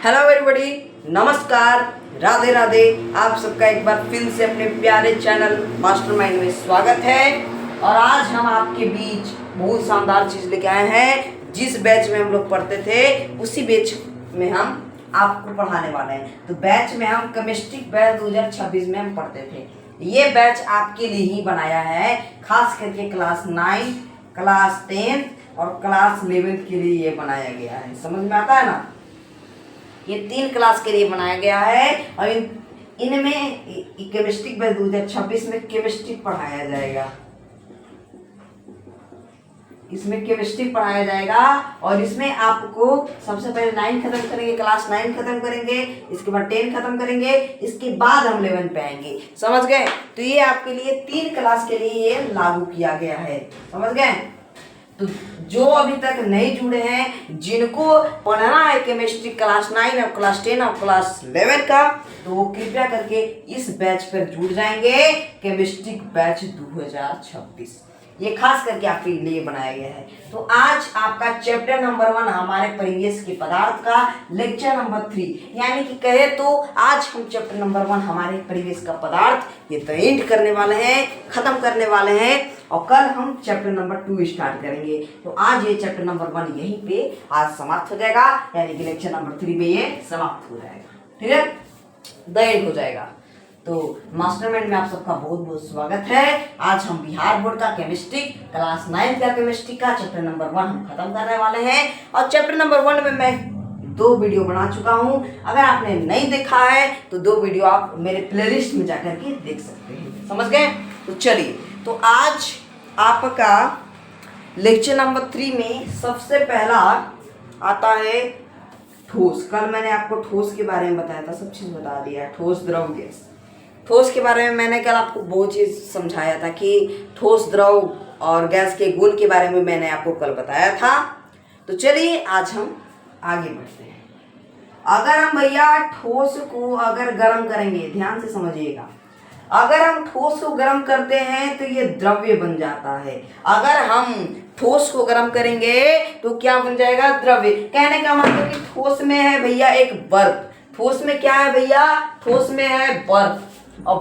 Hello everybody, नमस्कार, राधे राधे। आप सबका एक बार फिर से अपने प्यारे चैनल मास्टरमाइंड में स्वागत है। और आज हम आपके बीच बहुत शानदार चीज़ लेके आए हैं। जिस बैच में हम लोग पढ़ते थे उसी बैच में हम आपको पढ़ाने वाले हैं। तो बैच में हम केमिस्ट्री बैच 2026 में हम पढ़ते थे। ये बैच आपके लिए ही बनाया है, खास करके क्लास 9, क्लास 10 और क्लास 11 के लिए ये बनाया गया है। समझ में आता है ना? ये 3 क्लास के लिए बनाया गया है और इनमें केमिस्ट्री बैच 2026 में केमिस्ट्री पढ़ाया जाएगा। इसमें केमिस्ट्री पढ़ाया जाएगा और इसमें आपको सबसे पहले 9 खत्म करेंगे, क्लास 9 खत्म करेंगे, इसके बाद 10 खत्म करेंगे, इसके बाद हम 11 पे आएंगे। समझ गए? तो ये आपके लिए 3 क्लास के लिए ये लागू किया गया है। समझ गए? तो जो अभी तक नहीं जुड़े हैं, जिनको पढ़ना है केमिस्ट्री क्लास 9 और क्लास 10 और क्लास 11 का, तो वो कृपया करके इस बैच पर जुड़ जाएंगे, केमिस्ट्री बैच 2026। ये खास करके आपके लिए बनाया गया है। तो आज आपका चैप्टर नंबर 1 हमारे परिवेश के पदार्थ का लेक्चर नंबर 3, यानी कि कहे तो आज हम चैप्टर नंबर 1 हमारे परिवेश का पदार्थ ये तो एंड करने वाले हैं, खत्म करने वाले हैं और कल हम चैप्टर नंबर 2 स्टार्ट करेंगे। तो आज ये चैप्टर नंबर 1 यहीं पे आज समाप्त हो जाएगा, यानी कि लेक्चर नंबर 3 में ये समाप्त हो जाएगा। ठीक है, द एंड हो जाएगा। तो मास्टरमाइंड में आप सबका बहुत बहुत स्वागत है। आज हम बिहार बोर्ड का केमिस्ट्री क्लास 9 का केमिस्ट्री का चैप्टर नंबर 1 हम खत्म करने वाले हैं। और चैप्टर नंबर 1 में मैं 2 वीडियो बना चुका हूं। अगर आपने नहीं देखा है तो 2 वीडियो आप मेरे प्लेलिस्ट में जाकर के देख सकते हैं। समझ गए? तो चलिए, तो आज आपका लेक्चर नंबर 3 में सबसे पहला आता है ठोस। कल मैंने आपको ठोस के बारे में बताया था, सब चीज़ बता दिया। ठोस, द्रव, गैस। ठोस के बारे में मैंने कल आपको बहुत चीज़ समझाया था कि ठोस, द्रव और गैस के गुण के बारे में मैंने आपको कल बताया था। तो चलिए आज हम आगे बढ़ते हैं। अगर हम भैया ठोस को अगर गर्म करेंगे, ध्यान से समझिएगा, अगर हम ठोस को गर्म करते हैं तो ये द्रव्य बन जाता है। अगर हम ठोस को गर्म करेंगे तो क्या बन जाएगा? द्रव्य। कहने का मतलब कि ठोस में है भैया एक बर्फ। ठोस में क्या है भैया? ठोस में है बर्फ। और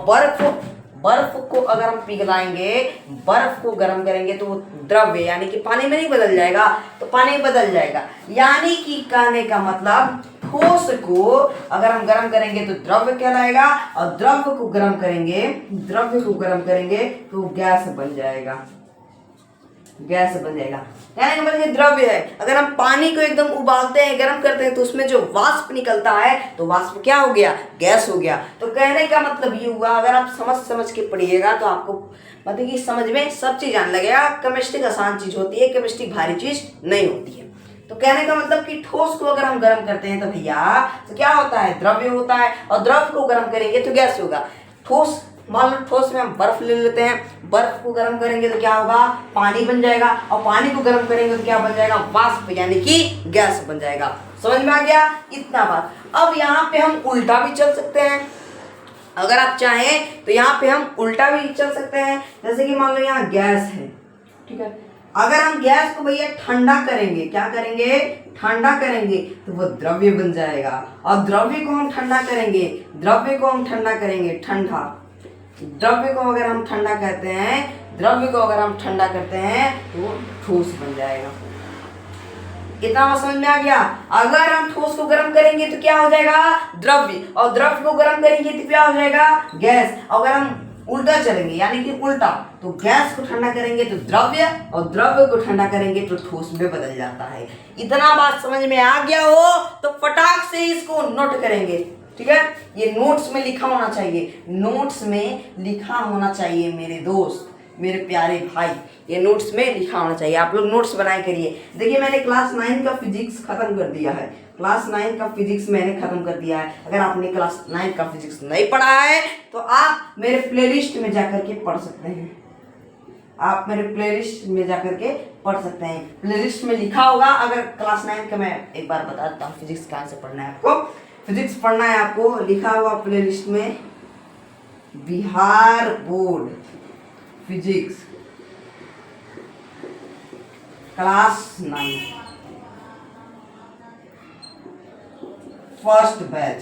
बर्फ को अगर हम पिघलाएंगे, बर्फ को गर्म करेंगे तो वो द्रव्य यानी कि पानी में नहीं बदल जाएगा, तो पानी बदल जाएगा। यानी कि कहने का मतलब ठोस को अगर हम गर्म करेंगे तो द्रव्य कहलाएगा और द्रव्य को गर्म करेंगे तो गैस बन जाएगा। गैस बन जाएगा, यानी कि मतलब ये द्रव्य है। अगर हम पानी को एकदम उबालते हैं, गर्म करते हैं, तो उसमें जो वाष्प निकलता है तो वाष्प क्या हो गया? गैस हो गया। तो कहने का मतलब ये हुआ, अगर आप समझ के पढ़िएगा तो आपको मतलब कि समझ में सब चीज़ आने लगेगा। केमिस्ट्री आसान चीज़ होती है, केमिस्ट्री भारी चीज़ नहीं होती है। तो कहने का मतलब कि ठोस को अगर हम गर्म करते हैं तो भैया तो क्या होता है? द्रव्य होता है। और द्रव्य को गर्म करेंगे तो गैस होगा। ठोस, मान लो ठोस में हम बर्फ ले लेते हैं, बर्फ को गर्म करेंगे तो क्या होगा? पानी बन जाएगा। और पानी को गर्म करेंगे तो क्या बन जाएगा? वाष्प, यानी कि गैस बन जाएगा। समझ में आ गया? इतना बात। अब यहाँ पे हम उल्टा भी चल सकते हैं। अगर आप चाहें तो यहाँ पे हम उल्टा भी चल सकते हैं। जैसे कि मान लो यहाँ गैस है, ठीक है, अगर हम गैस को भैया ठंडा करेंगे, क्या करेंगे? ठंडा करेंगे तो वो द्रव्य बन जाएगा। और द्रव्य को हम ठंडा करेंगे, ठंडा। द्रव्य को अगर हम ठंडा करते हैं तो वो ठोस बन जाएगा। इतना समझ में आ गया? अगर हम ठोस को गर्म करेंगे तो क्या हो जाएगा? द्रव्य। और द्रव्य को गर्म करेंगे तो क्या हो जाएगा? गैस। अगर हम उल्टा चलेंगे, यानी कि उल्टा, तो गैस को ठंडा करेंगे तो द्रव्य और द्रव्य को ठंडा करेंगे तो ठोस में बदल जाता है। इतना बात समझ में आ गया हो तो फटाक से इसको नोट करेंगे। ठीक है, ये नोट्स में लिखा होना चाहिए, नोट्स में लिखा होना चाहिए मेरे दोस्त, मेरे प्यारे भाई, ये नोट्स में लिखा होना चाहिए। आप लोग नोट्स बनाए करिए। देखिए, मैंने क्लास 9 का फिजिक्स खत्म कर दिया है। क्लास 9 का फिजिक्स मैंने खत्म कर दिया है। अगर आपने क्लास 9 का फिजिक्स नहीं पढ़ा है तो आप मेरे प्लेलिस्ट में जाकर के पढ़ सकते हैं। प्लेलिस्ट में लिखा होगा। अगर क्लास 9 का मैं एक बार बता देता हूँ, फिजिक्स कहाँ से पढ़ना है आपको। फिजिक्स पढ़ना है आपको, लिखा हुआ प्लेलिस्ट में Bihar board physics class 9। First batch.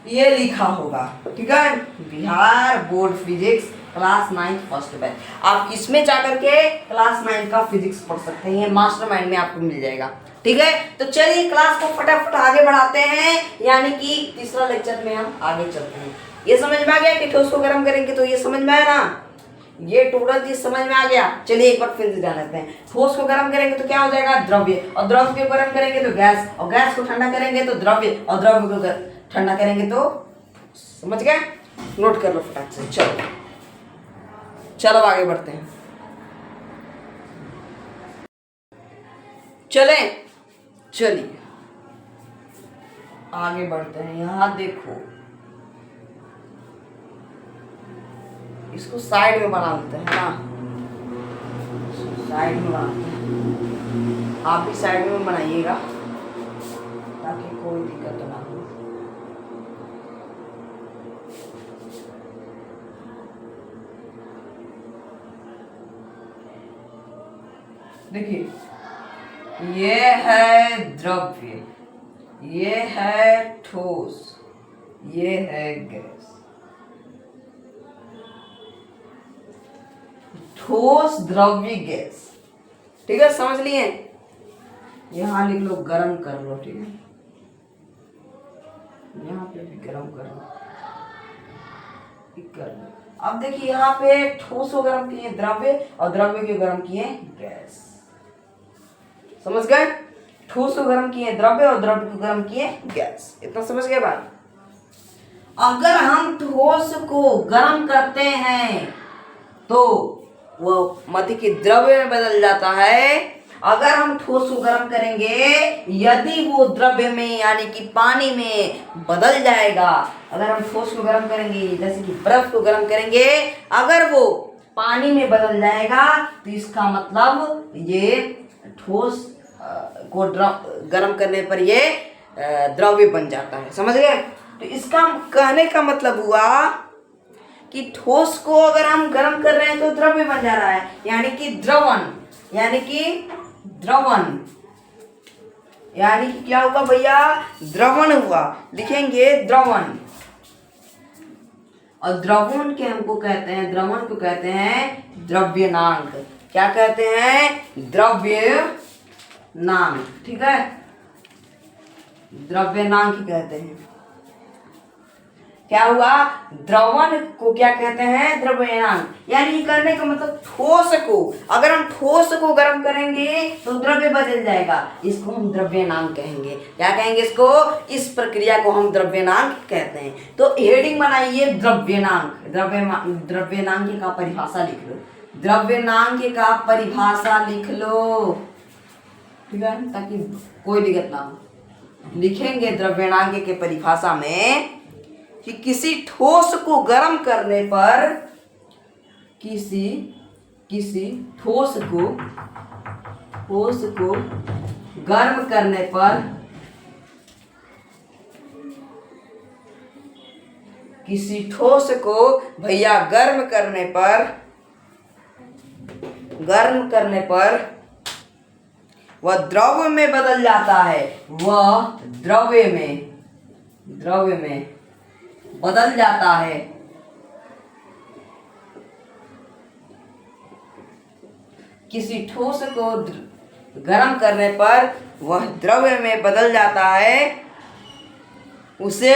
ये लिखा होगा, ठीक है, Bihar board physics class 9 first batch. आप इसमें जाकर के क्लास 9 का फिजिक्स पढ़ सकते हैं, मास्टरमाइंड में आपको मिल जाएगा, ठीक है। तो चलिए क्लास को फटाफट आगे बढ़ाते हैं, यानी कि तीसरा लेक्चर में हम आगे चलते हैं। ये समझ में आ गया कि ठोस को गर्म करेंगे तो ये समझ में आया ना, ये टोटल चीज समझ में आ गया। चलिए एक बार फिर से जान लेते हैं। ठोस को गर्म करेंगे तो क्या हो जाएगा, द्रव्य, और द्रव्य को गर्म करेंगे तो गैस, और गैस को ठंडा करेंगे तो द्रव्य, और द्रव्य को ठंडा करेंगे तो, समझ गए, नोट कर लो फटाक से। चलो चलो आगे बढ़ते हैं, चलिए आगे बढ़ते हैं। यहां देखो, इसको साइड में बना देते हैं ना, साइड में बनाते हैं, आप भी साइड में बनाइएगा ताकि कोई दिक्कत ना हो। देखिए, ये है द्रव्य, ये है ठोस, ये है गैस। ठोस, द्रव्य, गैस, ठीक है, समझ लिए। यहां लिख लो गरम कर लो, ठीक है, यहाँ पे भी गरम कर लो, कर लो। अब देखिए यहाँ पे ठोस को गरम किए द्रव्य, और द्रव्य को गरम किए गैस, समझ गए। ठोस को गर्म किए द्रव्य और द्रव्य को गर्म किए गैस, इतना समझ गए बात। अगर हम ठोस को गर्म करते हैं तो वो मध्य की द्रव्य में बदल जाता है। अगर हम ठोस को गर्म करेंगे, यदि वो द्रव्य में यानी कि पानी में बदल जाएगा, अगर हम ठोस को गर्म करेंगे जैसे कि बर्फ को गर्म करेंगे, अगर वो पानी में बदल जाएगा तो इसका मतलब ये ठोस को गर्म करने पर ये द्रव्य बन जाता है, समझ गए। तो इसका कहने का मतलब हुआ कि ठोस को अगर हम गर्म कर रहे हैं तो द्रव्य बन जा रहा है, यानी कि द्रवण, यानी कि द्रवण, यानी कि क्या हुआ भैया, द्रवण हुआ, लिखेंगे द्रवण। और द्रवण के हमको कहते हैं, द्रवण को कहते हैं द्रव्यनांक। क्या कहते हैं, द्रव्यनांक, ठीक है, द्रव्यनांक कहते हैं। क्या हुआ, द्रवण को क्या कहते हैं, द्रव्यनांक। यानी करने का मतलब ठोस को, अगर हम ठोस को गर्म करेंगे तो द्रव्य बदल जाएगा, इसको हम द्रव्यनांक कहेंगे। क्या कहेंगे इसको, इस प्रक्रिया को हम द्रव्यनांक कहते हैं। तो हेडिंग बनाइए द्रव्यनांक, द्रव्यनांक का परिभाषा लिख लो, द्रव्यनांक का परिभाषा लिख लो, ठीक है, ताकि कोई दिक्कत ना हो। लिखेंगे द्रव्यनांक के परिभाषा में कि किसी ठोस को गर्म करने पर, किसी ठोस को गर्म करने पर, किसी ठोस को भैया गर्म करने पर वह द्रव्य में बदल जाता है, वह द्रव्य में बदल जाता है। किसी ठोस को गर्म करने पर वह द्रव्य में बदल जाता है, उसे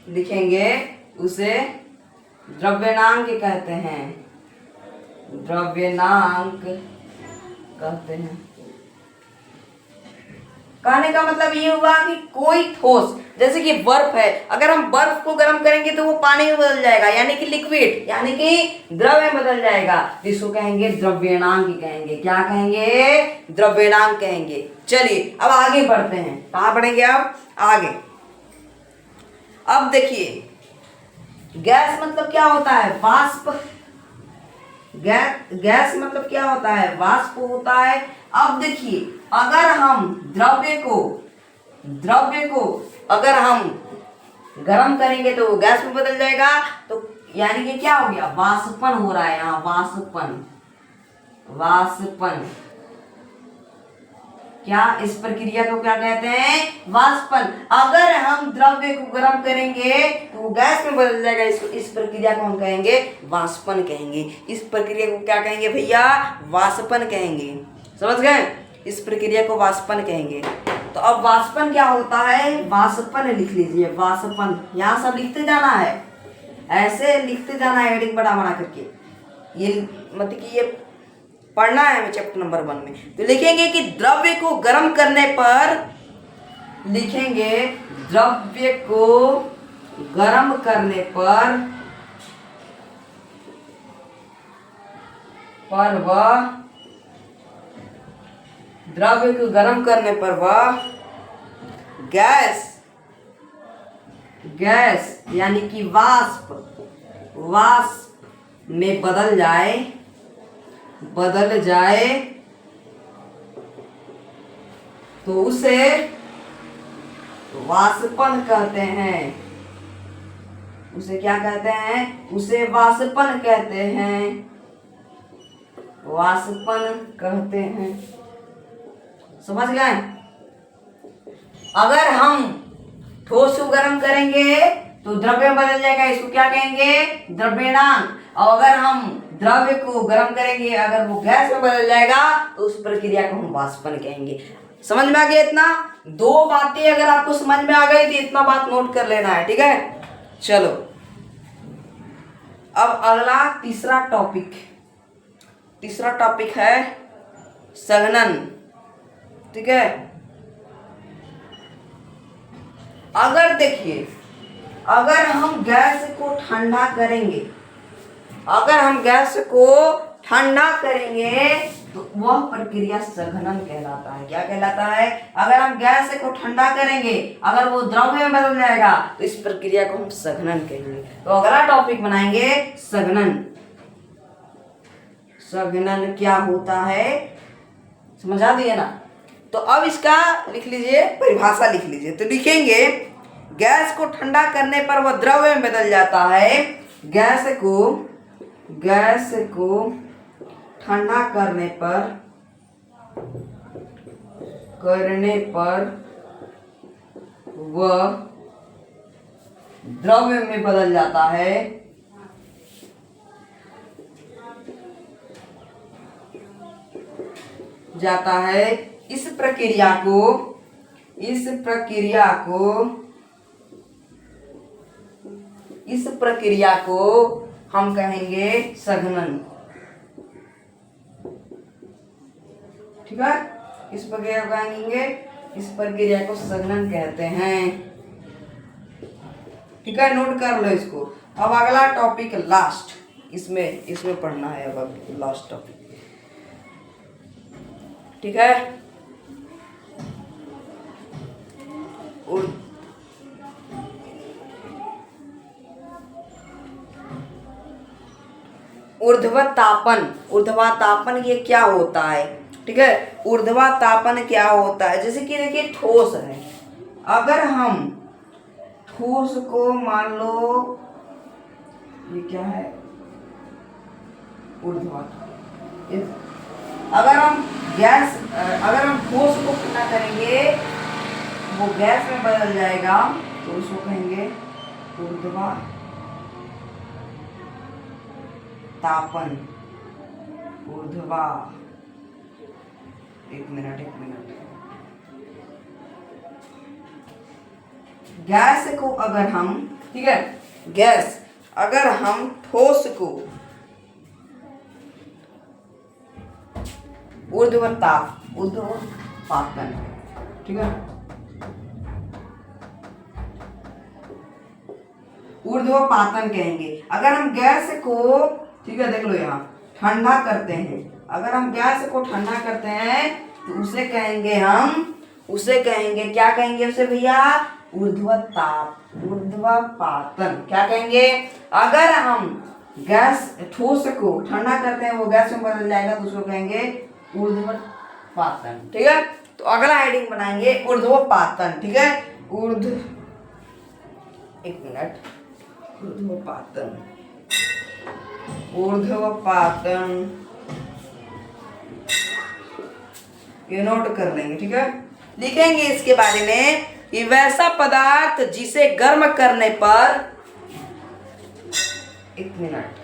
लिखेंगे, उसे द्रव्यनांक कहते हैं, द्रव्यनांक कहते हैं। कहने का मतलब ये हुआ कि कोई ठोस, जैसे कि बर्फ है, अगर हम बर्फ को गर्म करेंगे तो वो पानी में बदल जाएगा, यानी कि लिक्विड, यानी कि द्रव्य में बदल जाएगा, इसको कहेंगे द्रव्यनांक कहेंगे। क्या कहेंगे, द्रव्यनांक कहेंगे। चलिए अब आगे बढ़ते हैं, कहाँ बढ़ेंगे अब आगे। अब देखिए, गैस मतलब क्या होता है, वाष्प। गैस मतलब क्या होता है, वाष्प होता है। अब देखिए, अगर हम द्रव्य को अगर हम गर्म करेंगे तो गैस में बदल जाएगा, तो यानी कि क्या हो गया, वाष्पन हो रहा है यहाँ, वाष्पन, क्या, इस प्रक्रिया को क्या कहते हैं? वाष्पन। अगर हम द्रव्य को गर्म करेंगे तो वो गैस में बदल जाएगा, इस प्रक्रिया को हम कहेंगे वाष्पन कहेंगे। इस प्रक्रिया को क्या कहेंगे भैया? वाष्पन कहेंगे। समझ गए? इस प्रक्रिया को वाष्पन कहेंगे। तो अब वाष्पन क्या होता है? वाष्पन लिख लीजिए, वाष्पन। यहाँ सब लिखते जाना है, ऐसे लिखते जाना है हेडिंग बड़ा बना करके। ये मतलब कि ये पढ़ना है हमें चैप्टर नंबर 1 में। तो लिखेंगे कि द्रव्य को गर्म करने पर, लिखेंगे द्रव्य को गर्म करने पर वह, द्रव्य को गर्म करने पर वह गैस यानी कि वाष्प में बदल जाए तो उसे वाष्पन कहते हैं। उसे क्या कहते हैं? उसे वाष्पन कहते हैं, वाष्पन कहते हैं। समझ गए? अगर हम ठोस को गर्म करेंगे तो द्रव्य में बदल जाएगा, इसको क्या कहेंगे? द्रव्यमान। और अगर हम द्रव्य को गर्म करेंगे, अगर वो गैस में बदल जाएगा तो उस प्रक्रिया को हम वाष्पन कहेंगे। समझ में आ गया इतना? 2 बातें अगर आपको समझ में आ गई तो इतना बात नोट कर लेना है, ठीक है? चलो अब अगला तीसरा टॉपिक है संघनन, ठीक है? अगर देखिए, अगर हम गैस को ठंडा करेंगे, तो वह प्रक्रिया संघनन कहलाता है। क्या कहलाता है? अगर हम गैस को ठंडा करेंगे, अगर वो द्रव्य में बदल जाएगा तो इस प्रक्रिया को हम संघनन कहेंगे। तो अगला टॉपिक बनाएंगे संघनन। संघनन क्या होता है समझा दिए ना? तो अब इसका लिख लीजिए, परिभाषा लिख लीजिए। तो लिखेंगे गैस को ठंडा करने पर वह द्रव्य में बदल जाता है। गैस को ठंडा करने पर वह द्रव्य में बदल जाता है। इस प्रक्रिया को हम कहेंगे संघनन, ठीक है? इस प्रक्रिया को कहेंगे, इस प्रक्रिया को संघनन कहते हैं, ठीक है? नोट कर लो इसको। अब अगला टॉपिक लास्ट, इसमें पढ़ना है अब लास्ट टॉपिक, ठीक है? ऊर्ध्वातापन ये क्या होता है, ठीक है? ऊर्ध्वातापन क्या होता है? जैसे कि देखिए ठोस है, अगर हम ठोस को मान लो, ये क्या है? ऊर्ध्वातापन। अगर हम ठोस को ठंडा करेंगे, वो गैस में बदल जाएगा, तो उसको कहेंगे ऊर्ध्वातापन। एक मिनट। गैस को अगर हम, ठीक है, अगर हम ठोस को ऊर्ध्वपातन, ठीक है, ऊर्ध्वपातन कहेंगे। अगर हम गैस को, ठीक है, देख लो यहाँ ठंडा करते हैं, अगर हम गैस को ठंडा करते हैं तो उसे कहेंगे क्या कहेंगे उसे भैया? ऊर्ध्वपातन। क्या कहेंगे? अगर हम ठोस को ठंडा करते हैं, वो गैस में बदल जाएगा, तो उसको कहेंगे ऊर्ध्वपातन, ठीक है? तो अगला हेडिंग बनाएंगे ऊर्ध्वपातन, ठीक है? एक मिनट। ऊर्ध्वपातन ये नोट कर लेंगे, ठीक है। लिखेंगे इसके बारे में कि वैसा पदार्थ जिसे गर्म करने पर, एक मिनट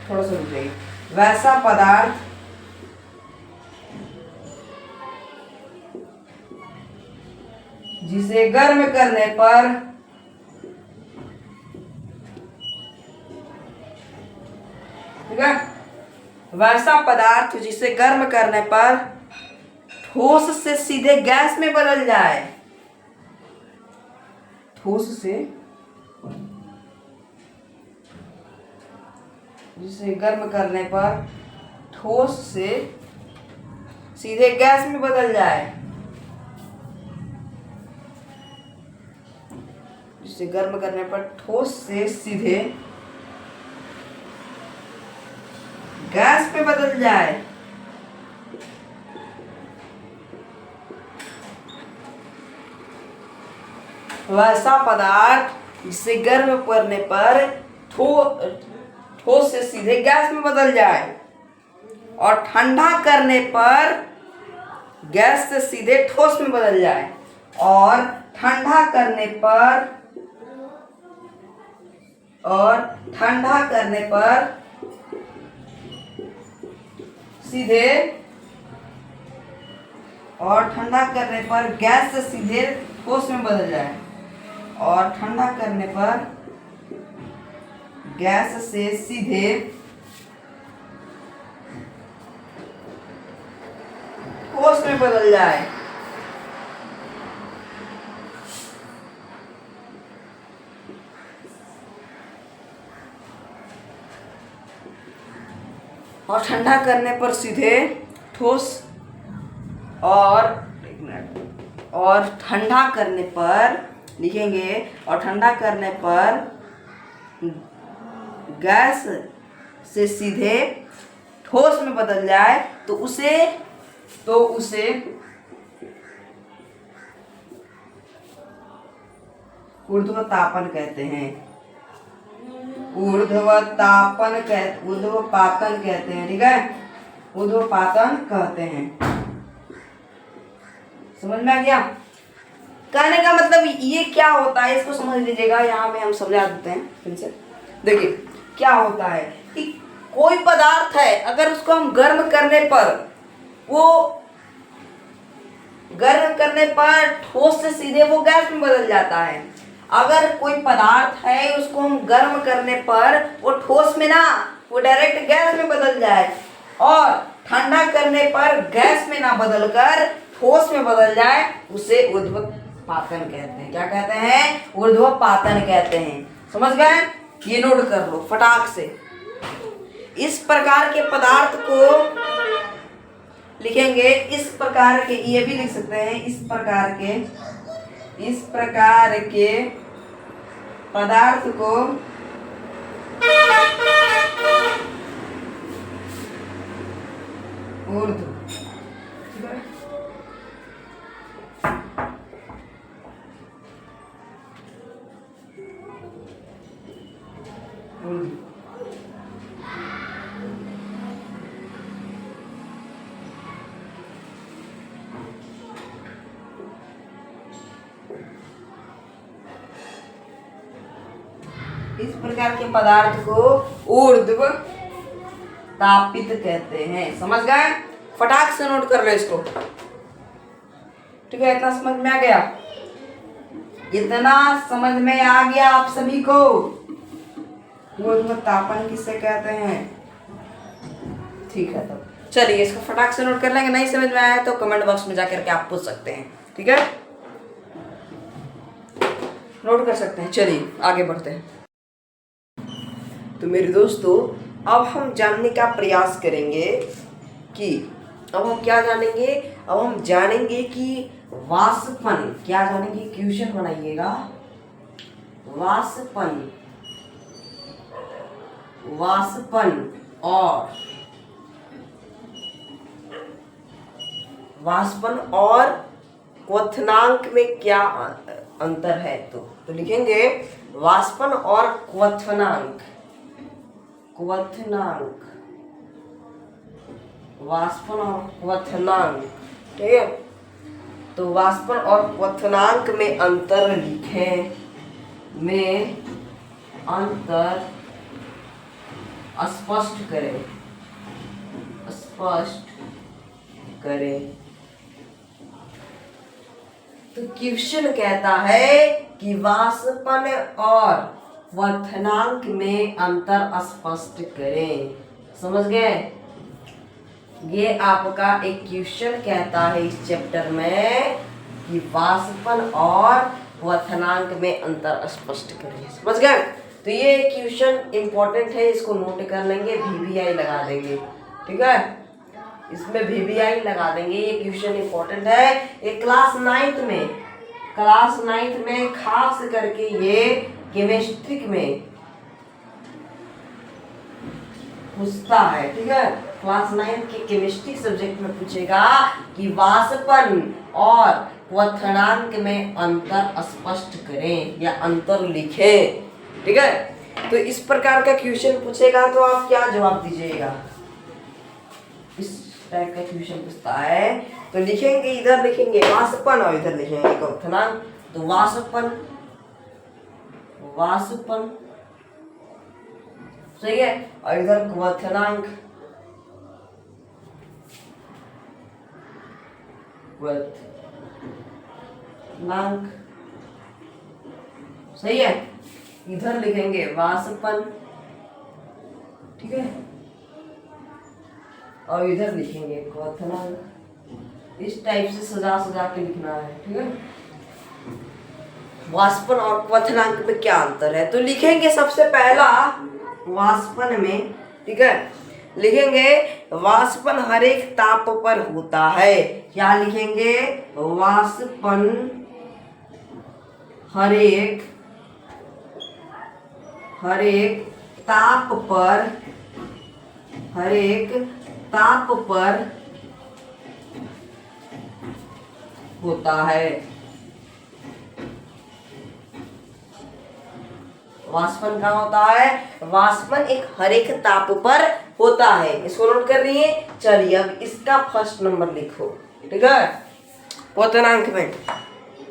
थोड़ा सा रुक जाइए, वैसा पदार्थ जिसे गर्म करने पर ठीक है, वैसा पदार्थ जिसे गर्म करने पर ठोस से सीधे गैस में बदल जाए, ठोस से जिसे गर्म करने पर ठोस से सीधे गैस में बदल जाए, जिसे गर्म करने पर ठोस से सीधे गैस पे बदल जाए। वैसा पदार्थ जिसे गर्म करने पर ठोस से सीधे गैस में बदल जाए और ठंडा करने पर गैस से सीधे ठोस में बदल जाए, और ठंडा करने पर सीधे और ठंडा करने पर गैस से सीधे ठोस में बदल जाए, और ठंडा करने पर गैस से सीधे ठोस में बदल जाए। और ठंडा करने पर सीधे ठोस, और ठंडा करने पर लिखेंगे, और ठंडा करने पर गैस से सीधे ठोस में बदल जाए तो उसे ऊर्ध्वतापन कहते हैं। ऊर्ध्वपातन कहते हैं, ठीक है, ऊर्ध्वपातन कहते हैं। समझ में आ गया? कहने का मतलब ये क्या होता है इसको समझ लीजिएगा। यहाँ में हम समझा देते हैं फिर से। देखिए क्या होता है कि कोई पदार्थ है, अगर उसको हम गर्म करने पर ठोस से सीधे वो गैस में बदल जाता है। अगर कोई पदार्थ है उसको हम गर्म करने पर वो ठोस में ना, वो डायरेक्ट गैस में बदल जाए, और ठंडा करने पर गैस में ना बदलकर ठोस में बदल जाए, उसे ऊर्ध्वपातन कहते हैं। क्या कहते हैं? ऊर्ध्वपातन कहते हैं। समझ गए? ये नोट कर लो फटाक से। इस प्रकार के पदार्थ को लिखेंगे, इस प्रकार के, ये भी लिख सकते हैं, इस प्रकार के पदार्थ को ऊर्ध्व, इस प्रकार के पदार्थ को ऊर्ध्व तापित कहते हैं। समझ गए? फटाक से नोट कर लो इसको। ठीक है, इतना समझ में आ गया? इतना समझ में आ गया आप सभी को? ऊर्ध्व तापन किसे कहते हैं? ठीक है, तो चलिए इसको फटाक से नोट कर लेंगे। नहीं समझ में आया तो कमेंट बॉक्स में जाकर के आप पूछ सकते हैं। ठीक है, नोट कर सकते हैं। चलिए आगे बढ़ते हैं। तो मेरे दोस्तों, अब हम जानने का प्रयास करेंगे कि अब हम क्या जानेंगे? अब हम जानेंगे कि वाष्पन, क्या जानेंगे? क्वेश्चन बनाइएगा। वाष्पन और क्वथनांक में क्या अंतर है? तो लिखेंगे वाष्पन और क्वथनांक। वाष्पन और क्वथनांक, ठीक है। तो वाष्पन और क्वथनांक में अंतर लिखें, में अंतर स्पष्ट करें, स्पष्ट करें। तो क्वेश्चन कहता है कि वाष्पन और क्वथनांक में अंतर स्पष्ट करें। समझ गए? ये आपका एक क्वेश्चन कहता है इस चैप्टर में कि वाष्पन और क्वथनांक में अंतर स्पष्ट करें। समझ गए? तो ये क्वेश्चन इंपॉर्टेंट है, इसको नोट कर लेंगे, VVI लगा देंगे, ठीक है। इसमें VVI लगा देंगे, ये क्वेश्चन इंपॉर्टेंट है। ये क्लास 9th में खास करके ये केमिस्ट्री में पूछता है, ठीक है। क्लास 9 के केमिस्ट्री सब्जेक्ट में पूछेगा कि वाष्पन और क्वथनांक में अंतर स्पष्ट करें या अंतर लिखें, ठीक है। तो इस प्रकार का क्वेश्चन पूछेगा तो आप क्या जवाब दीजिएगा? इस टाइप का क्वेश्चन पूछता है तो लिखेंगे, इधर लिखेंगे वाष्पन और इधर लिखेंगे क्वथनांक। तो वाष्पन सही है, और इधर क्वथनांक, सही है। इधर लिखेंगे वाष्पन, ठीक है, और इधर लिखेंगे क्वथनांक। इस टाइप से सजा के लिखना है, ठीक है। वाष्पन और क्वथनांक में क्या अंतर है? तो लिखेंगे सबसे पहला वाष्पन में, ठीक है, लिखेंगे वाष्पन हर एक ताप पर होता है। क्या लिखेंगे? वाष्पन हर एक ताप पर होता है। वाष्पन कहाँ होता है? वाष्पन एक हर एक ताप पर होता है। इसको नोट कर रही है? चलिए अब इसका फर्स्ट नंबर लिखो, ठीक है। क्वथनांक में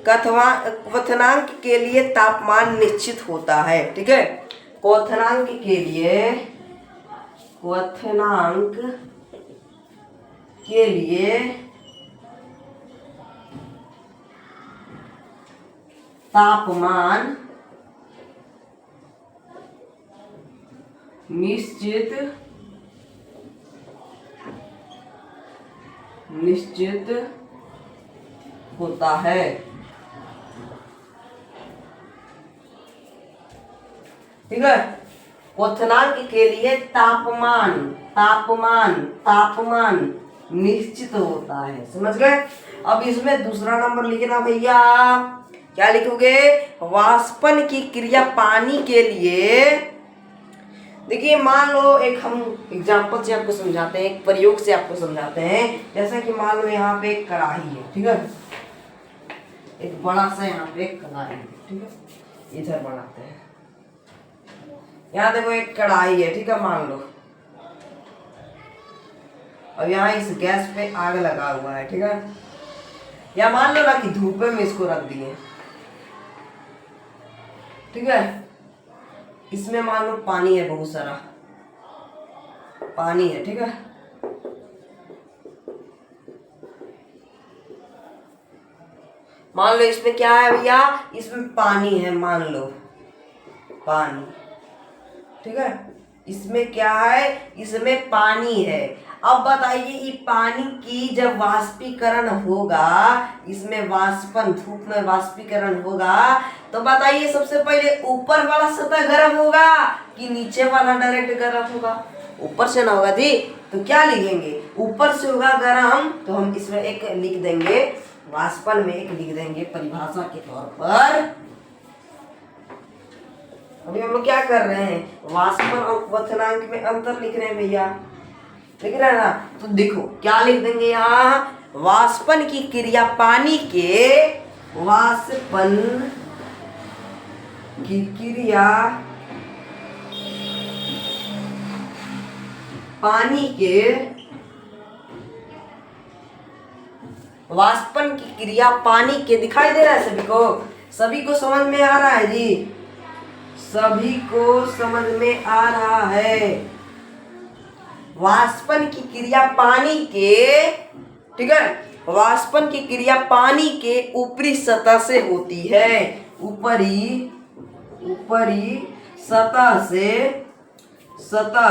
क्वथनांक के लिए तापमान निश्चित होता है, ठीक है। क्वथनांक के लिए तापमान निश्चित होता है, ठीक है। क्वथनांक के लिए तापमान निश्चित होता है। समझ गए? अब इसमें दूसरा नंबर लिखना भैया। क्या लिखोगे? वाष्पन की क्रिया पानी के लिए, देखिए मान लो एक हम एग्जाम्पल से आपको समझाते हैं, एक प्रयोग से आपको समझाते हैं। जैसा कि मान लो यहाँ पे एक कढ़ाई है, ठीक है, एक बड़ा सा यहाँ पे एक कढ़ाई है, ठीक है, इधर बनाते हैं। यहाँ देखो एक कढ़ाई है, ठीक है, मान लो, और यहाँ इस गैस पे आग लगा हुआ है, ठीक है। या मान लो ना कि धूप में इसको रख दिए, ठीक है। इसमें मान लो पानी है, बहुत सारा पानी है, ठीक है। मान लो इसमें क्या है भैया? इसमें पानी है, मान लो पानी, ठीक है। इसमें क्या है? इसमें पानी है। अब बताइए ये पानी की जब वाष्पीकरण होगा, इसमें वाष्पन, धूप में वाष्पीकरण होगा, तो बताइए सबसे पहले ऊपर वाला सतह गर्म होगा कि नीचे वाला डायरेक्ट गर्म होगा? ऊपर से ना होगा जी। तो क्या लिखेंगे? ऊपर से होगा गर्म, तो हम इसमें एक लिख देंगे, वाष्पन में एक लिख देंगे परिभाषा के तौर पर। अभी हम लोग क्या कर रहे हैं? वाष्पन और क्वथनांक में अंतर लिख रहे हैं भैया, लिख रहे हैं ना। तो देखो क्या लिख देंगे यहाँ? वाष्पन की क्रिया पानी के, वाष्पन की क्रिया पानी के वाष्पन की क्रिया पानी के, दिखाई दे रहा है सभी को? सभी को समझ में आ रहा है जी? सभी को समझ में आ रहा है? वाष्पन की क्रिया पानी के, ठीक है, वाष्पन की क्रिया पानी के ऊपरी सतह से होती है। ऊपरी सतह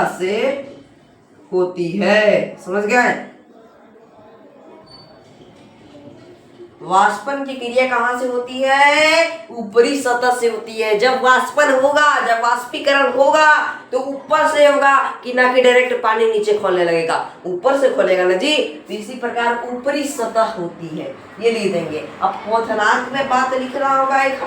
से होती है। समझ गए? वाष्पन की क्रिया कहां से होती है? ऊपरी सतह से होती है। जब वाष्पन होगा, जब वाष्पीकरण होगा तो ऊपर से होगा कि ना कि डायरेक्ट पानी नीचे खोलने लगेगा? ऊपर से खोलेगा ना जी। तो इसी प्रकार ऊपरी सतह होती है, ये लिख देंगे। अब क्वथनांक में बात लिखना होगा, एक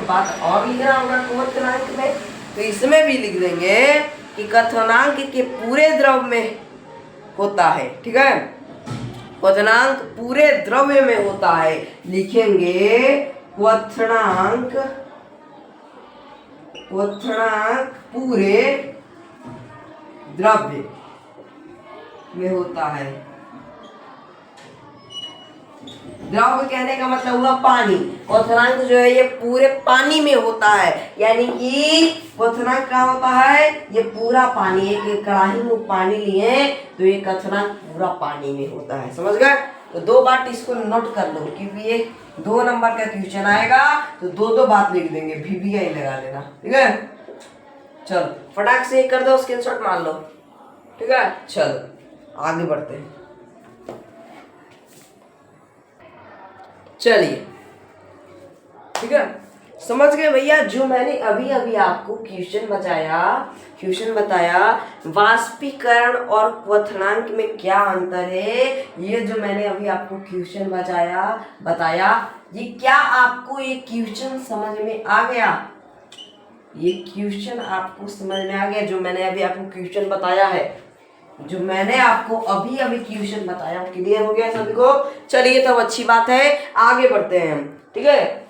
बात और लिखना होगा क्वथनांक में, तो इसमें भी लिख देंगे कि क्वथनांक के पूरे द्रव में होता है। ठीक है, क्वथनांक पूरे द्रव्य में होता है। लिखेंगे क्वथनांक पूरे द्रव्य में होता है। द्रव कहने का मतलब हुआ पानी। क्वथनांक जो है ये पूरे पानी में होता है, यानी कि क्वथनांक क्या होता है? ये पूरा पानी, एक कढ़ाई में पानी लिए तो ये क्वथनांक पूरा पानी में होता है। समझ गए? तो दो बात इसको नोट कर लो, क्योंकि ये 2 नंबर का क्वेश्चन आएगा तो दो बात लिख देंगे, VBI लगा लेना। ठीक है, चलो फटाक से कर दो, स्क्रीनशॉट मार लो। ठीक है, चलो आगे बढ़ते हैं। चलिए, ठीक है, समझ गए भैया? जो मैंने अभी अभी आपको क्वेश्चन बताया वाष्पीकरण और क्वथनांक में क्या अंतर है, ये जो मैंने अभी आपको क्वेश्चन बताया, ये क्या आपको ये क्वेश्चन समझ में आ गया? ये क्वेश्चन आपको समझ में आ गया जो मैंने अभी आपको क्वेश्चन बताया है? जो मैंने आपको अभी क्वेश्चन बताया, क्लियर हो गया सभी को? चलिए, तब अच्छी बात है, आगे बढ़ते हैं हम। ठीक है,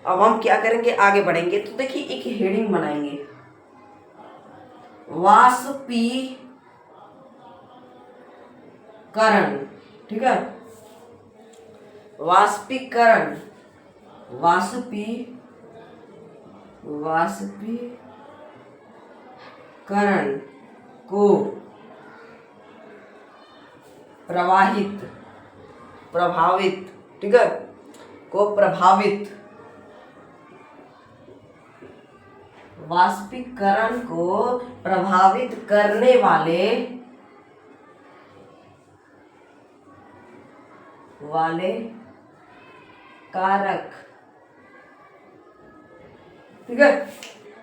अब हम क्या करेंगे, आगे बढ़ेंगे तो देखिए एक हेडिंग बनाएंगे, वाष्पीकरण। ठीक है, वाष्पीकरण को प्रभावित, ठीक है, वाष्पीकरण को प्रभावित करने वाले कारक। ठीक है,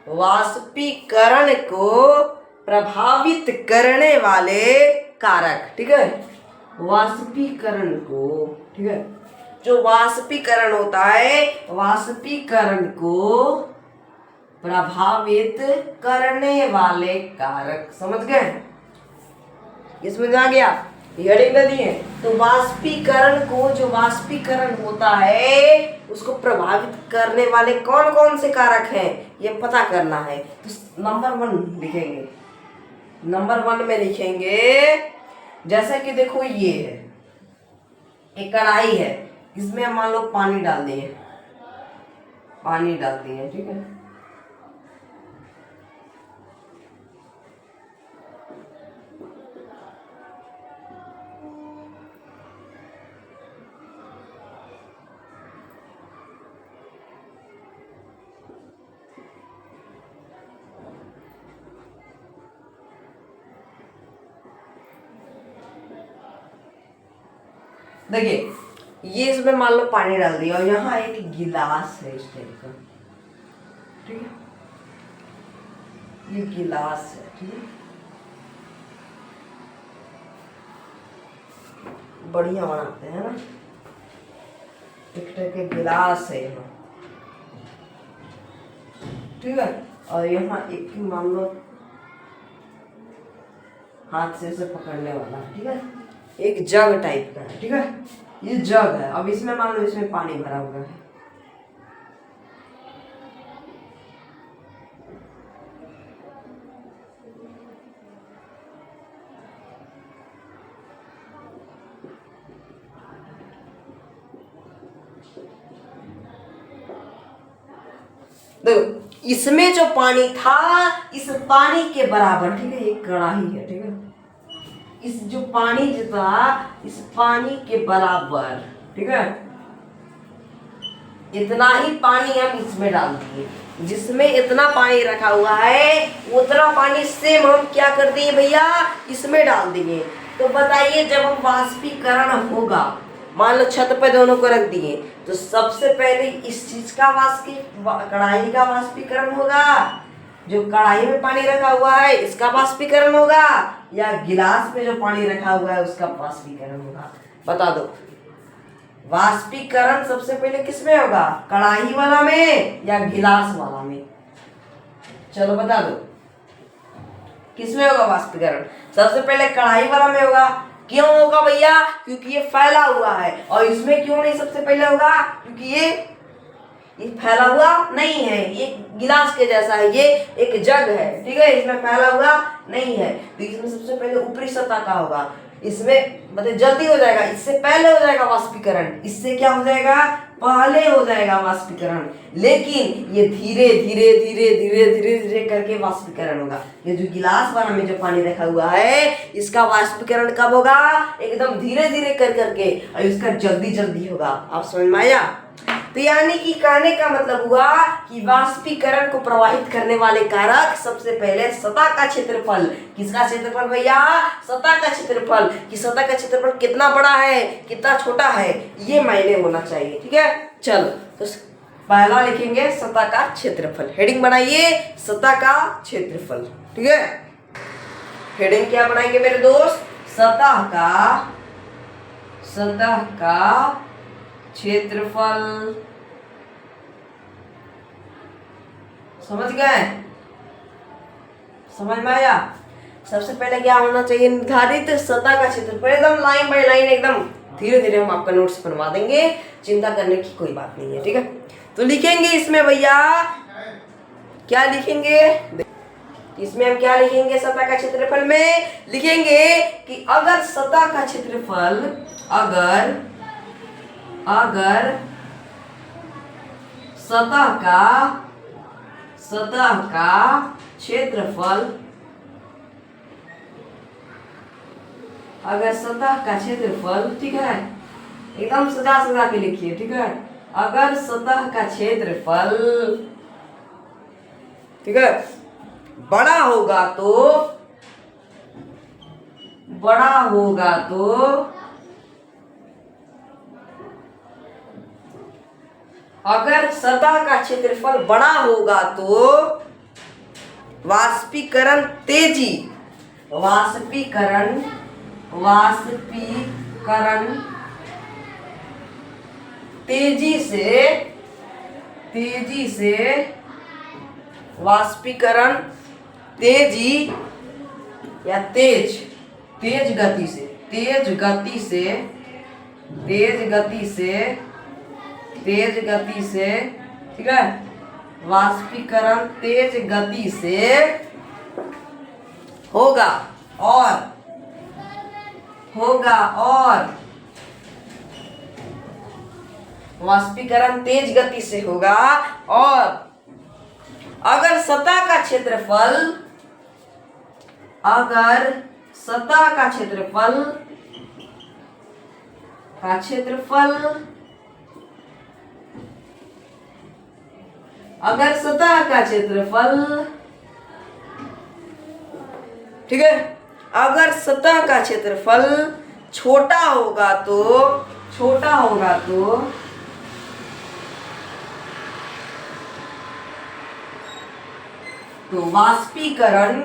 वाष्पीकरण को प्रभावित करने वाले कारक। ठीक है, वाष्पीकरण को, ठीक है, जो वाष्पीकरण होता है, वाष्पीकरण को प्रभावित करने वाले कारक। समझ गए? इसमें आ गया, हेडिंग दे दिए। तो वाष्पीकरण को, जो वाष्पीकरण होता है उसको प्रभावित करने वाले कौन कौन से कारक हैं ये पता करना है। तो नंबर 1 लिखेंगे। नंबर 1 में लिखेंगे, जैसा कि देखो ये है, एक कढ़ाई है, इसमें मान लो पानी डाल दिए, ठीक है, देखिए ये इसमें मान लो पानी डाल दिया और यहाँ एक गिलास है इस टाइप का। ठीक है, ये गिलास है। ठीक है, बढ़िया बनाते हैं ना, एक टाइप के गिलास है यहाँ। ठीक है, और यहाँ एक मान लो हाथ से पकड़ने वाला। ठीक है, एक जग टाइप का है। ठीक है, ये जग है। अब इसमें मान लो इसमें पानी भरा हुआ है। देखो इसमें जो पानी था इस पानी के बराबर, ठीक है, एक कड़ाही है, ठीक है, इस जो पानी जो था इस पानी के बराबर, ठीक है, इतना ही पानी हम इसमें डाल दिए। जिसमें इतना पानी रखा हुआ है उतना पानी सेम हम क्या कर दिए भैया, इसमें डाल दिए। तो बताइए जब हम वाष्पीकरण होगा, मान लो छत पे दोनों को रख दिए, तो सबसे पहले इस चीज का कढ़ाई का वाष्पीकरण होगा, जो कढ़ाई में पानी रखा हुआ है इसका वाष्पीकरण होगा, या गिलास में जो पानी रखा हुआ है उसका वाष्पीकरण होगा। बता दो वाष्पीकरण सबसे पहले किसमें होगा, कढ़ाई वाला में या गिलास वाला में? चलो बता दो किसमें होगा वाष्पीकरण? सबसे पहले कढ़ाई वाला में होगा। क्यों होगा भैया? क्योंकि ये फैला हुआ है। और इसमें क्यों नहीं सबसे पहले होगा? क्योंकि ये फैला हुआ नहीं है, ये गिलास के जैसा है, ये एक जग है, ठीक है, इसमें फैला हुआ नहीं है, तो इसमें सबसे पहले ऊपरी सतह का होगा। इसमें मतलब जल्दी हो जाएगा, इससे पहले हो जाएगा वाष्पीकरण, इससे क्या हो जाएगा, पहले हो जाएगा वाष्पीकरण। लेकिन ये धीरे धीरे धीरे धीरे धीरे धीरे करके वाष्पीकरण होगा। ये जो गिलास वाला में जो पानी रखा हुआ है इसका वाष्पीकरण कब होगा? एकदम धीरे धीरे कर करके, और इसका जल्दी जल्दी होगा। आप समझ में आया? तो यानी कि कहने का मतलब हुआ कि वाष्पीकरण को प्रभावित करने वाले कारक सबसे पहले सतह का क्षेत्रफल। किसका क्षेत्रफल भैया? सतह का क्षेत्रफल। कि सतह का क्षेत्रफल कितना बड़ा है कितना छोटा है ये मायने होना चाहिए, ठीक है। चलो तो पहला लिखेंगे सतह का क्षेत्रफल। हेडिंग बनाइए सतह का क्षेत्रफल, ठीक है। हेडिंग क्या बनाएंगे मेरे दोस्त? सतह का क्षेत्रफल। समझ गए? समझ में आया? सबसे पहले क्या होना चाहिए? निर्धारित सतह का क्षेत्रफल। एकदम लाइन बाय लाइन, एकदम धीरे धीरे हम आपका नोट्स बनवा देंगे, चिंता करने की कोई बात नहीं है, ठीक है। तो लिखेंगे इसमें भैया, क्या लिखेंगे इसमें? हम क्या लिखेंगे सतह का क्षेत्रफल में? लिखेंगे कि अगर सतह का क्षेत्रफल, अगर सतह का क्षेत्रफल, अगर सतह का क्षेत्रफल, ठीक है, एकदम सजा सजा के लिखिए, ठीक है। अगर सतह का क्षेत्रफल, ठीक है, बड़ा होगा तो अगर सतह का क्षेत्रफल बड़ा होगा तो वाष्पीकरण तेजी से वाष्पीकरण तेजी या तेज गति से, ठीक है, वाष्पीकरण तेज गति से होगा और वाष्पीकरण तेज गति से होगा। और अगर सतह का क्षेत्रफल, अगर सतह का क्षेत्रफल ठीक है, अगर सतह का क्षेत्रफल छोटा होगा तो वाष्पीकरण,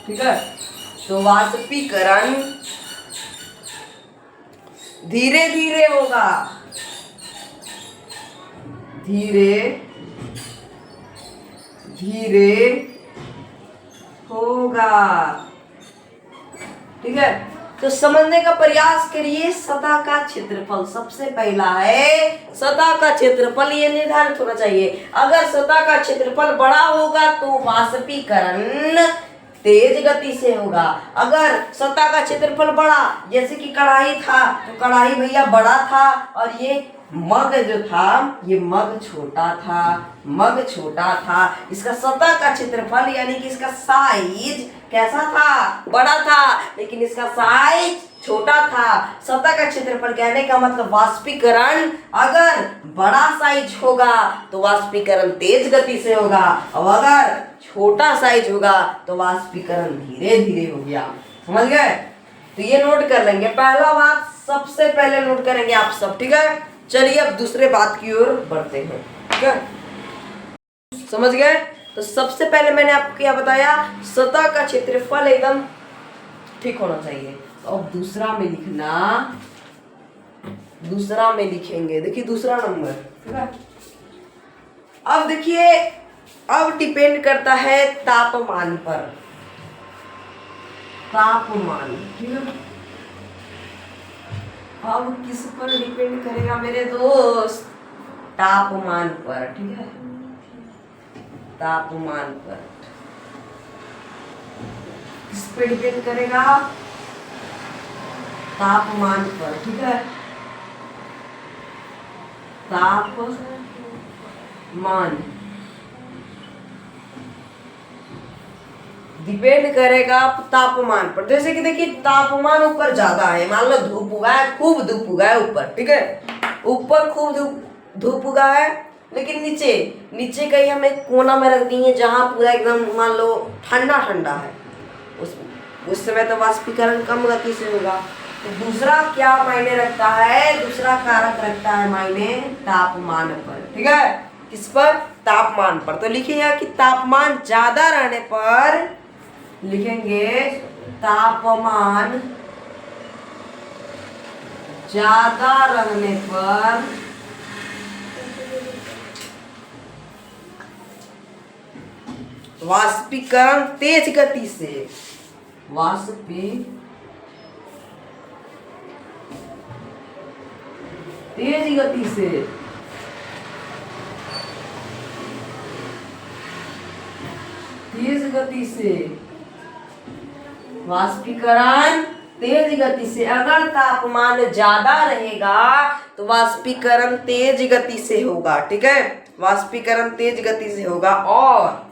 ठीक है, तो वाष्पीकरण धीरे धीरे होगा, ठीक है। तो समझने का प्रयास करिए। सतह का क्षेत्रफल सबसे पहला है, सतह का क्षेत्रफल ये निर्धारित होना चाहिए। अगर सतह का क्षेत्रफल बड़ा होगा तो वाष्पीकरण तेज गति से होगा। अगर सतह का क्षेत्रफल बड़ा, जैसे कि कढ़ाई था, तो कढ़ाई भैया बड़ा था और ये मग जो था, ये मग छोटा था, मग छोटा था। इसका सतह का क्षेत्रफल यानी कि इसका साइज कैसा था? बड़ा था, लेकिन इसका साइज छोटा था। सतह का क्षेत्रफल कहने का मतलब वाष्पीकरण अगर बड़ा साइज होगा तो वाष्पीकरण तेज गति से होगा, और अगर छोटा साइज होगा तो वाष्पीकरण धीरे धीरे हो गया। समझ गए? तो ये नोट कर लेंगे, पहला बात सबसे पहले नोट करेंगे आप सब, ठीक है। चलिए अब दूसरे बात की ओर बढ़ते हैं, ठीक है। समझ गए? तो सबसे पहले मैंने आपको क्या बताया, सतह का क्षेत्रफल एकदम ठीक होना चाहिए। अब दूसरा में लिखना, दूसरा में लिखेंगे, देखिए दूसरा नंबर, ठीक है। अब देखिए, अब डिपेंड करता है तापमान पर, तापमान, ठीक है। अब किस पर डिपेंड करेगा मेरे दोस्त? तापमान पर, ठीक है, तापमान पर। किस पे डिपेंड करेगा? तापमान पर, ठीक है, तापमान डिपेंड करेगा तापमान पर। जैसे कि देखिए तापमान ऊपर ज्यादा है, मान लो धूप उगा है, खूब धूप उगा है ऊपर, ठीक है, ऊपर खूब धूप उगा है, लेकिन नीचे नीचे कहीं हम एक कोना में रख दिए जहां पूरा एकदम मान लो ठंडा ठंडा है, उस समय तो वाष्पीकरण कम गति से होगा। तो दूसरा क्या मायने रखता है? दूसरा कारक रखता है मायने तापमान पर, ठीक है। किस पर? तापमान पर। तो लिखिएगा कि तापमान ज्यादा रहने पर, लिखेंगे तापमान ज्यादा रहने पर वाष्पीकरण तेज गति से, तेज गति से, तेज गति से वाष्पीकरण तेज गति से। अगर तापमान ज्यादा रहेगा तो वाष्पीकरण तेज गति से होगा, ठीक है, वाष्पीकरण तेज गति से होगा और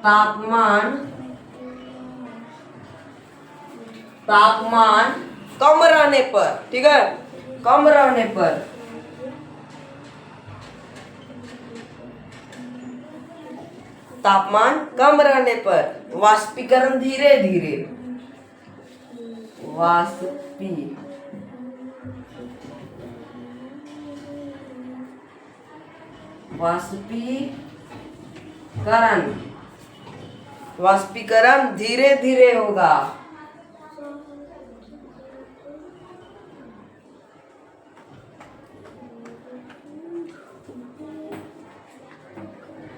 तापमान कम रहने पर, ठीक है, कम रहने पर तापमान कम रहने पर वाष्पीकरण धीरे धीरे, वाष्पीकरण धीरे धीरे होगा।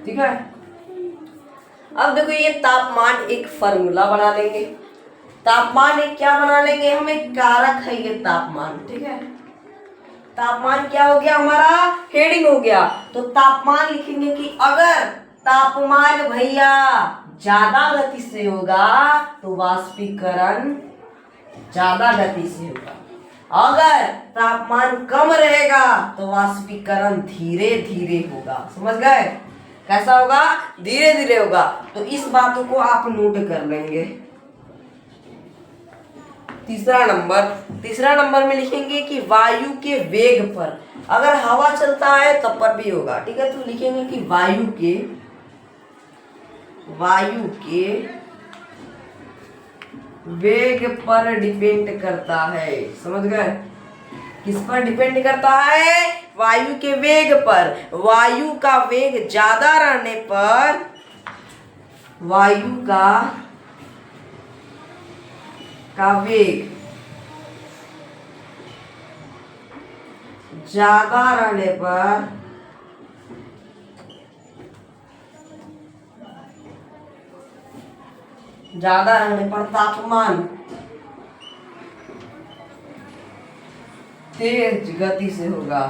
ठीक है। अब देखो ये तापमान एक फॉर्मूला बना लेंगे, तापमान एक क्या बना लेंगे हम, एक कारक है ये तापमान, ठीक है। तापमान क्या हो गया हमारा? हेडिंग हो गया। तो तापमान लिखेंगे कि अगर तापमान भैया ज्यादा गति से होगा तो वाष्पीकरण ज्यादा गति से होगा, अगर तापमान कम रहेगा तो वाष्पीकरण धीरे धीरे होगा। समझ गए? कैसा होगा? धीरे धीरे होगा। तो इस बातों को आप नोट कर लेंगे। तीसरा नंबर में लिखेंगे कि वायु के वेग पर, अगर हवा चलता है तब पर भी होगा, ठीक है। तो लिखेंगे कि वायु के वेग पर डिपेंड करता है। समझ गए? किस पर डिपेंड करता है? वायु के वेग पर। वायु का वेग ज्यादा रहने पर, वायु का वेग ज्यादा रहने पर तापमान तेज गति से होगा।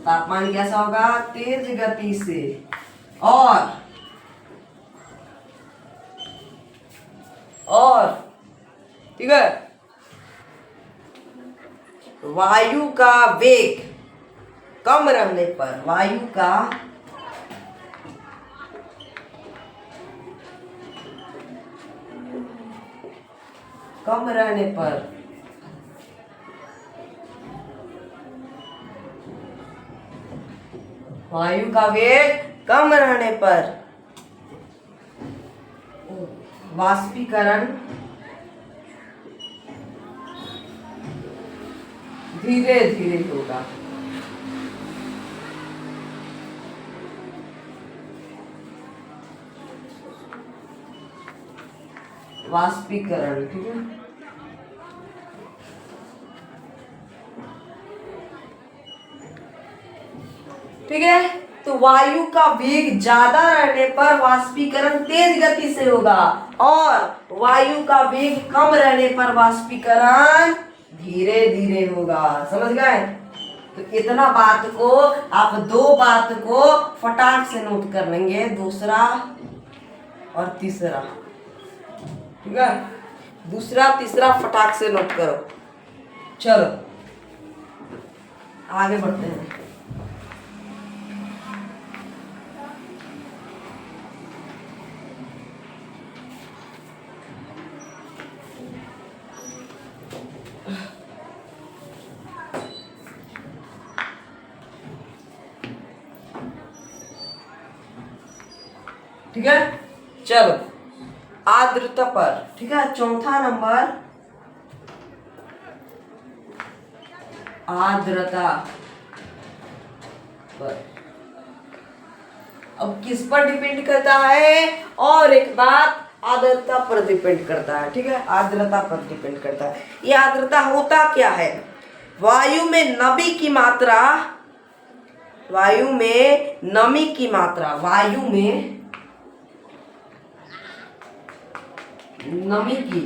तापमान कैसा होगा? तेज गति से। और ठीक है, वायु का वेग कम रहने पर, वायु का कम रहने पर वायु का वेग कम रहने पर वाष्पीकरण धीरे धीरे होगा। वाष्पीकरण, ठीक है। ठीक है, तो वायु का वेग ज्यादा रहने पर वाष्पीकरण तेज गति से होगा और वायु का वेग कम रहने पर वाष्पीकरण धीरे धीरे होगा। समझ गए? तो इतना बात को आप दो बात को फटाक से नोट कर लेंगे, दूसरा और तीसरा। ठीक है, दूसरा तीसरा फटाक से नोट करो। चलो आगे बढ़ते हैं। ठीक है, चलो आर्द्रता पर। ठीक है, चौथा नंबर आर्द्रता पर। अब किस पर डिपेंड करता है? और एक बात, आर्द्रता पर डिपेंड करता है। ठीक है, आर्द्रता पर डिपेंड करता है। ये आर्द्रता होता क्या है? वायु में नमी की मात्रा, वायु में नमी की मात्रा, वायु में नमी की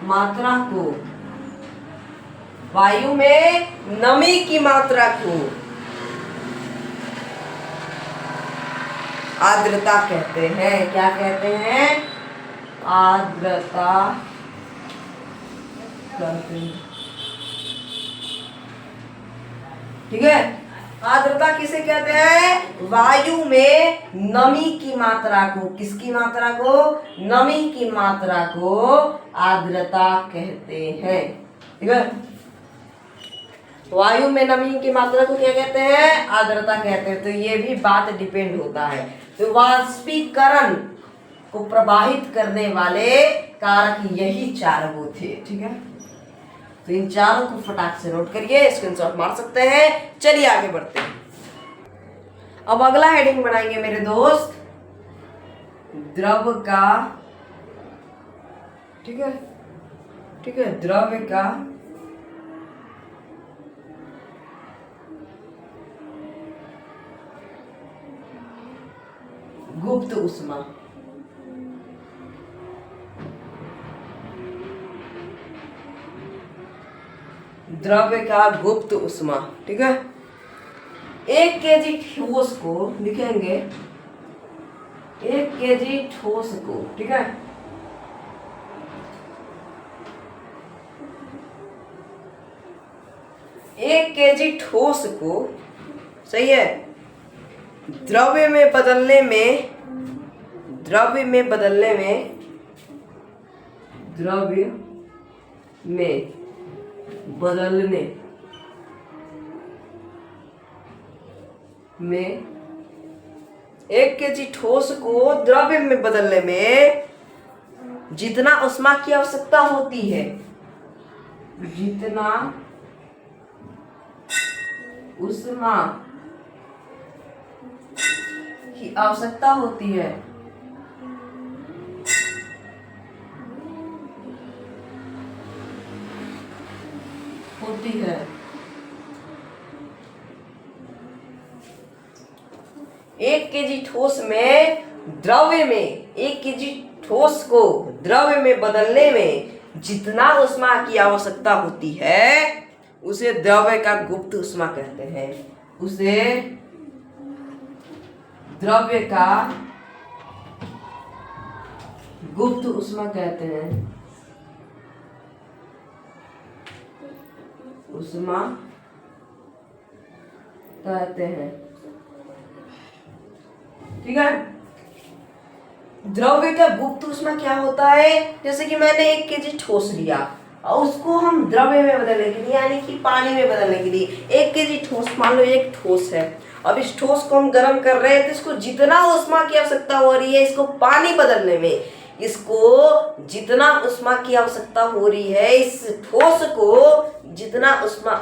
मात्रा को, वायु में नमी की मात्रा को आर्द्रता कहते हैं। क्या कहते हैं? आर्द्रता कहते हैं। ठीक है, आर्द्रता किसे कहते हैं? वायु में नमी की मात्रा को, किसकी मात्रा को? नमी की मात्रा को आर्द्रता कहते हैं। ठीक है, वायु में नमी की मात्रा को क्या कहते हैं? आर्द्रता कहते हैं। तो ये भी बात डिपेंड होता है। तो वाष्पीकरण को प्रभावित करने वाले कारक यही चार वो थे। ठीक है, तो इन चारों को फटाक से नोट करिए, स्क्रीनशॉट मार सकते हैं। चलिए आगे बढ़ते हैं। अब अगला हेडिंग बनाएंगे मेरे दोस्त, द्रव का, ठीक है, ठीक है, द्रव का गुप्त ऊष्मा। द्रव्य का गुप्त ऊष्मा। ठीक है, 1 केजी ठोस को लिखेंगे, 1 केजी ठोस को, ठीक है, 1 केजी ठोस को, सही है, द्रव्य में बदलने में, द्रव्य में बदलने में, द्रव्य में बदलने में, 1 केजी ठोस को द्रव्य में बदलने में जितना ऊष्मा की आवश्यकता होती है, जितना ऊष्मा की आवश्यकता होती है, एक केजी ठोस में द्रव्य में, 1 केजी ठोस को द्रव्य में बदलने में जितना ऊष्मा की आवश्यकता होती है उसे द्रव्य का गुप्त ऊष्मा कहते हैं। उसे द्रव्य का गुप्त ऊष्मा कहते हैं। ऊष्मा कहते हैं। ठीक है। द्रव्य का गुप्त ऊष्मा क्या होता है? जैसे कि मैंने 1 केजी ठोस लिया और उसको हम द्रव्य में बदलने के लिए यानी कि पानी में बदलने के लिए 1 केजी ठोस, मान लो एक ठोस है, अब इस ठोस को हम गर्म कर रहे हैं तो इसको जितना ऊष्मा की आवश्यकता हो रही है इसको पानी बदलने में, इसको जितना ऊष्मा की आवश्यकता हो रही है, इस ठोस को जितना ऊष्मा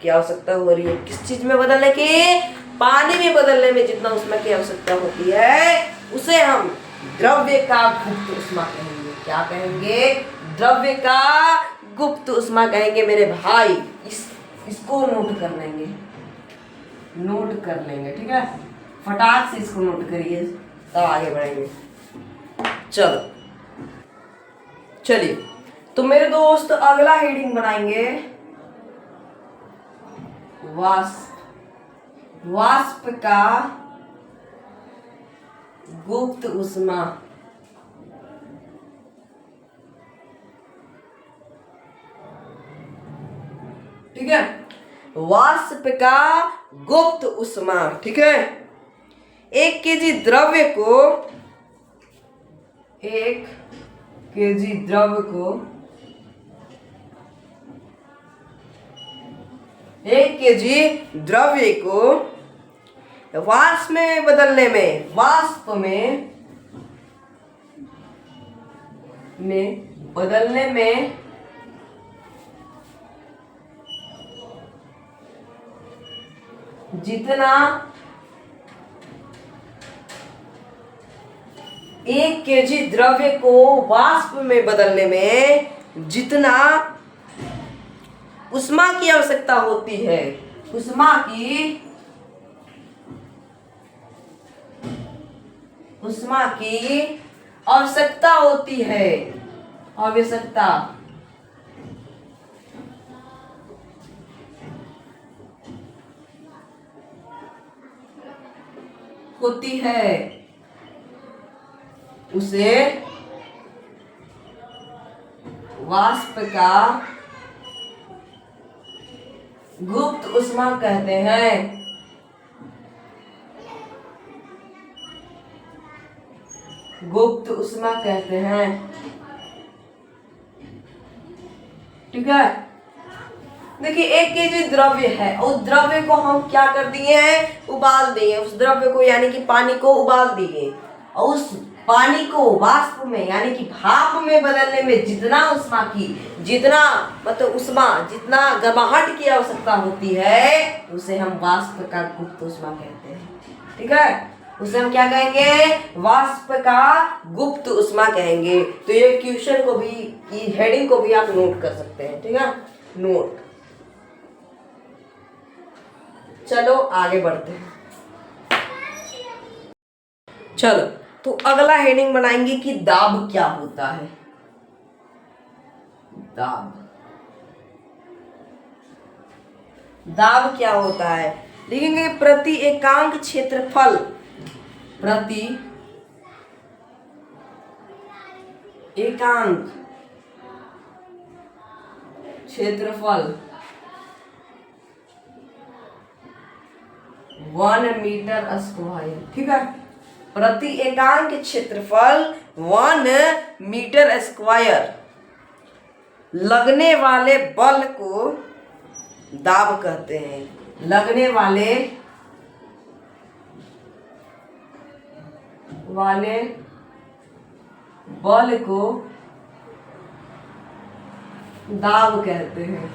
की आवश्यकता हो रही है किस चीज में बदलने की? पानी में बदलने में जितना ऊष्मा की आवश्यकता होती है उसे हम द्रव्य का गुप्त ऊष्मा कहेंगे। क्या कहेंगे? द्रव्य का गुप्त ऊष्मा कहेंगे मेरे भाई। इसको नोट कर लेंगे, नोट कर लेंगे। ठीक है, फटाक से इसको नोट करिए तब आगे बढ़ेंगे। चलो चलिए, तो मेरे दोस्त अगला हेडिंग बनाएंगे वाष्प। वाष्प का गुप्त ऊष्मा। ठीक है, वाष्प का गुप्त ऊष्मा। ठीक है, 1 केजी द्रव्य को 1 केजी द्रव्य को 1 केजी द्रव्य को वाष्प में बदलने में, वाष्प में बदलने में जितना 1 केजी द्रव्य को वाष्प में बदलने में जितना ऊष्मा की आवश्यकता होती है, ऊष्मा की आवश्यकता होती है, आवश्यकता होती है उसे वाष्प का गुप्त ऊष्मा कहते हैं। गुप्त ऊष्मा कहते हैं। ठीक है, देखिए 1 केजी द्रव्य है, उस द्रव्य को हम क्या कर दिए हैं? उबाल दिए। उस द्रव्य को यानी कि पानी को उबाल दिए और उस पानी को वाष्प में यानी कि भाप में बदलने में जितना ऊष्मा की, जितना मतलब ऊष्मा, जितना गर्माहट की आवश्यकता होती है उसे हम वाष्प का गुप्त ऊष्मा कहते हैं। ठीक है, उसे हम क्या कहेंगे? वाष्प का गुप्त ऊष्मा कहेंगे। तो ये क्वेश्चन को भी, ये हेडिंग को भी आप नोट कर सकते हैं। ठीक है, नोट। चलो आगे बढ़ते हैं। चलो, तो अगला हेडिंग बनाएंगे कि दाब क्या होता है। दाब, दाब क्या होता है? लिखेंगे प्रति एकांक क्षेत्रफल, प्रति एकांक क्षेत्रफल 1 मीटर स्क्वायर। ठीक है, प्रति एकांक क्षेत्रफल 1 मीटर स्क्वायर लगने वाले बल को दाब कहते हैं। लगने वाले बल को दाब कहते हैं।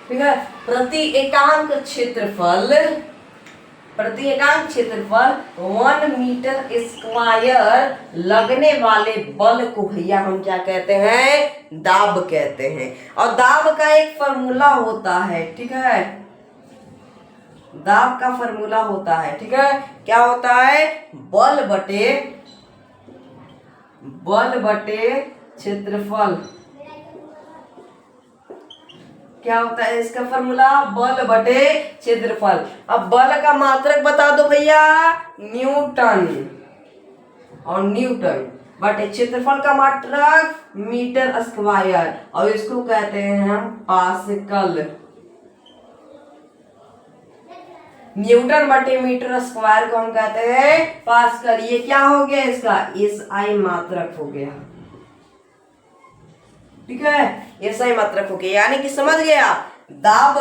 ठीक है, प्रति एकांक क्षेत्रफल 1 मीटर स्क्वायर लगने वाले बल को भैया हम क्या कहते हैं? दाब कहते हैं। और दाब का एक फॉर्मूला होता है। ठीक है, दाब का फॉर्मूला होता है, ठीक है, क्या होता है, बल बटे क्षेत्रफल। क्या होता है इसका फॉर्मूला, बल बटे क्षेत्रफल। अब बल का मात्रक बता दो भैया, न्यूटन, और न्यूटन बटे क्षेत्रफल का मात्रक मीटर स्क्वायर, और इसको कहते हैं हम पास्कल। न्यूटन बटे मीटर स्क्वायर को हम कहते हैं पास्कल। ये क्या हो गया, इसका एसआई मात्रक हो गया, ठीक है, एसआई मात्रक हो गया, यानी कि समझ गया, दाब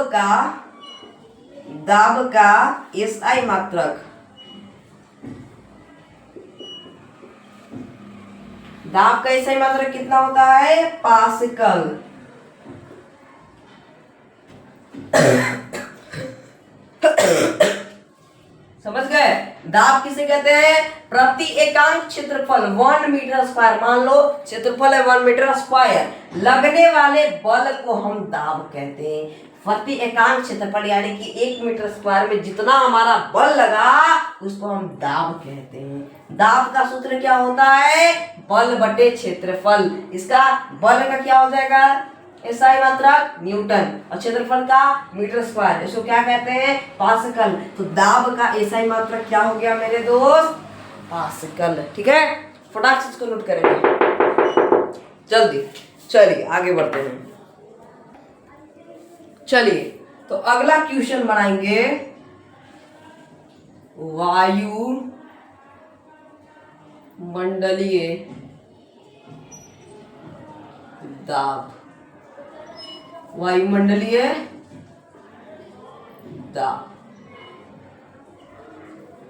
का एसआई मात्रक, दाब का एसआई मात्रक कितना होता है, पास्कल। समझ गए, दाब किसे कहते हैं, प्रति एकांक क्षेत्रफल 1 मीटर स्क्वायर, मान लो क्षेत्रफल है 1 मीटर स्क्वायर, लगने वाले बल को हम दाब कहते हैं। प्रति एकांक क्षेत्रफल यानी कि 1 मीटर स्क्वायर में जितना हमारा बल लगा उसको हम दाब कहते हैं। दाब का सूत्र क्या होता है, बल बटे क्षेत्रफल। इसका बल का क्या हो जाएगा, एसआई मात्रक न्यूटन, और क्षेत्रफल का मीटर स्क्वायर, इसको क्या कहते हैं, पास्कल। तो दाब का एसआई मात्रक क्या हो गया मेरे दोस्त, पास्कल, ठीक है। फटाक से इसको नोट करेंगे जल्दी। चलिए आगे बढ़ते हैं। चलिए तो अगला क्वेश्चन बनाएंगे, वायु मंडलीय दाब, वायुमंडलीय दाब,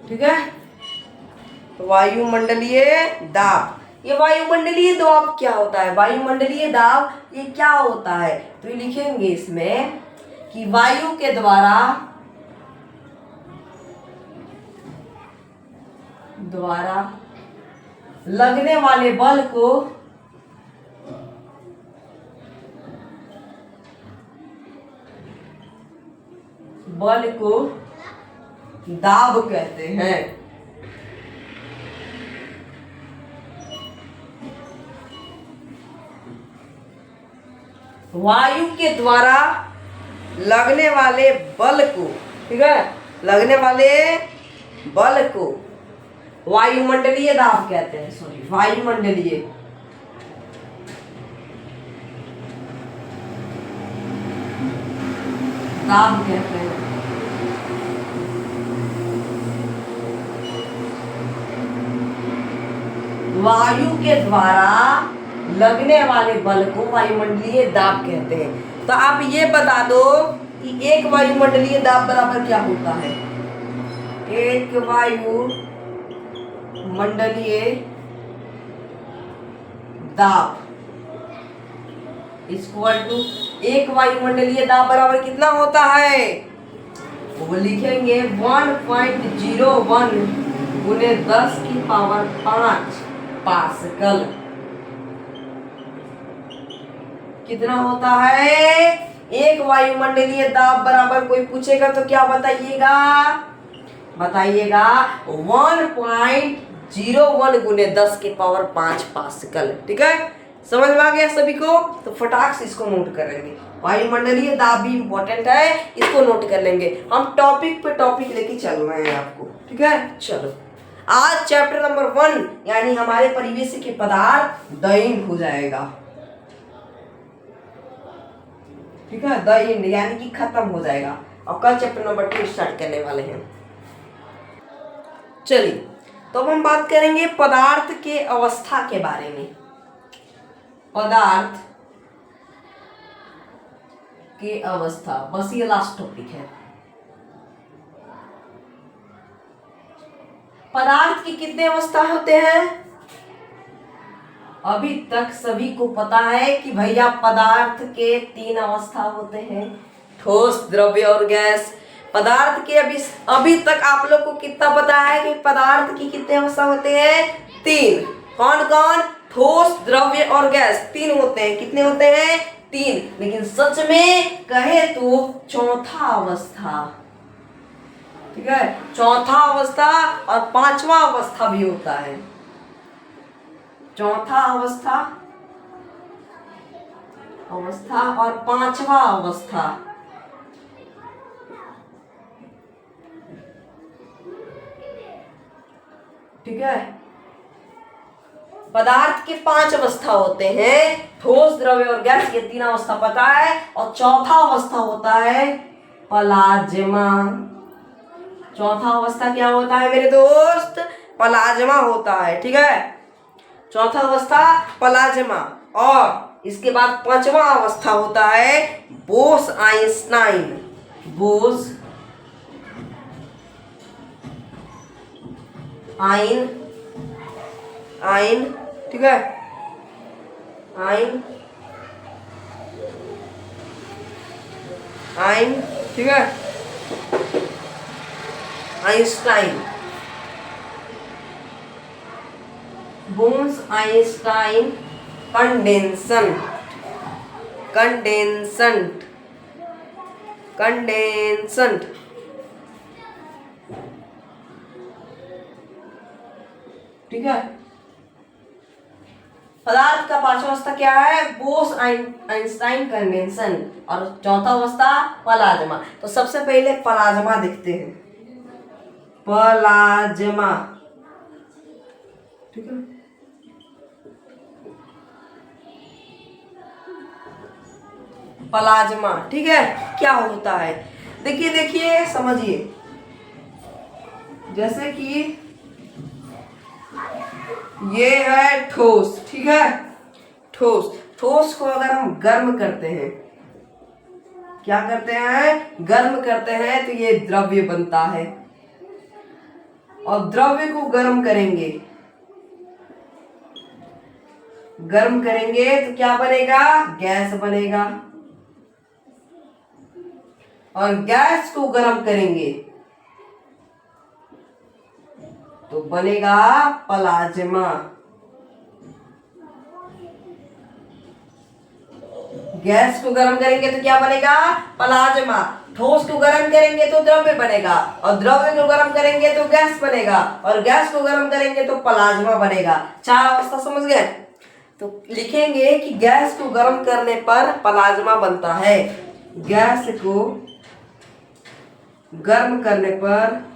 ठीक है, वायुमंडलीय दाब। ये वायुमंडलीय दाब क्या होता है, वायुमंडलीय दाब ये क्या होता है, तो ये लिखेंगे इसमें कि वायु के द्वारा लगने वाले बल को दाब कहते हैं। वायु के द्वारा लगने वाले बल को, ठीक है, लगने वाले बल को वायुमंडलीय दाब कहते हैं, सॉरी वायुमंडलीय दाब कहते हैं। वायु के द्वारा लगने वाले बल को वायुमंडलीय दाब कहते हैं। तो आप ये बता दो कि एक वायुमंडलीय दाब बराबर क्या होता है, एक वायुमंडलीय दाब इक्वल टू, एक वायुमंडलीय दाब बराबर कितना होता है, वो लिखेंगे 1.01 गुने 10 की पावर 5 पास्कल। कितना होता है, एक वायुमंडलीय दाब बराबर, कोई पूछेगा तो क्या बताइएगा, 1.01 गुने 10 की पावर 5 पास्कल, ठीक है। समझ में आ गया सभी को, तो फटाक से इसको नोट कर लेंगे। वायुमंडलीय दाब भी इंपॉर्टेंट है, इसको नोट कर लेंगे। हम टॉपिक पे टॉपिक लेके चल रहे हैं आपको, ठीक है। चलो आज चैप्टर नंबर 1 यानी हमारे परिवेश के पदार्थ दैनिक हो जाएगा, ठीक है, दैनिक यानी कि खत्म हो जाएगा, और कल चैप्टर नंबर 2 स्टार्ट करने वाले हैं। चलिए तो अब हम बात करेंगे पदार्थ के अवस्था के बारे में। पदार्थ के अवस्था, बस ये लास्ट टॉपिक है। पदार्थ की कितने अवस्था होते हैं, अभी तक सभी को पता है कि भैया पदार्थ के 3 अवस्था होते हैं, ठोस, द्रव्य और गैस। पदार्थ के अभी तक आप लोग को कितना पता है कि पदार्थ की कितने अवस्था होते हैं, 3। कौन कौन, ठोस, द्रव्य और गैस, 3 होते हैं। कितने होते हैं, 3। लेकिन सच में कहे तो चौथा अवस्था, ठीक है। चौथा अवस्था और पांचवा अवस्था भी होता है। चौथा अवस्था और पांचवा अवस्था। ठीक है। पदार्थ के 5 अवस्था होते हैं, ठोस, द्रव्य और गैस, ये 3 अवस्था पता है। और चौथा अवस्था होता है प्लाज्मा। चौथा अवस्था क्या होता है मेरे दोस्त? प्लाज्मा होता है। ठीक है। चौथा अवस्था प्लाज्मा। और इसके बाद पांचवा अवस्था होता है बोस आइंस्टाइन। बोस आइन, ठीक है, आइन, ठीक है, आइंस्टाइन, बोस आइंस्टाइन कंडेंसन, ठीक है। पदार्थ का पांचवा अवस्था क्या है? Bose Einstein condensation. और चौथा अवस्था प्लाज्मा। तो सबसे पहले प्लाज्मा देखते हैं। प्लाज्मा, ठीक है। प्लाज्मा, ठीक है, क्या होता है? देखिए समझिए। जैसे कि ये है ठोस, ठीक है। ठोस को अगर हम गर्म करते हैं, क्या करते हैं? गर्म करते हैं, तो ये द्रव्य बनता है। और द्रव्य को गर्म करेंगे तो क्या बनेगा? गैस बनेगा। और गैस को गर्म करेंगे तो बनेगा प्लाज्मा। गैस को गर्म करेंगे तो क्या बनेगा? प्लाज्मा। ठोस को गर्म करेंगे तो द्रव्य बनेगा, और द्रव्य को गर्म करेंगे तो गैस बनेगा, और गैस को गर्म करेंगे तो प्लाज्मा बनेगा। 4 अवस्था समझ गए? तो लिखेंगे कि गैस को गर्म करने पर प्लाज्मा बनता है। गैस को गर्म करने पर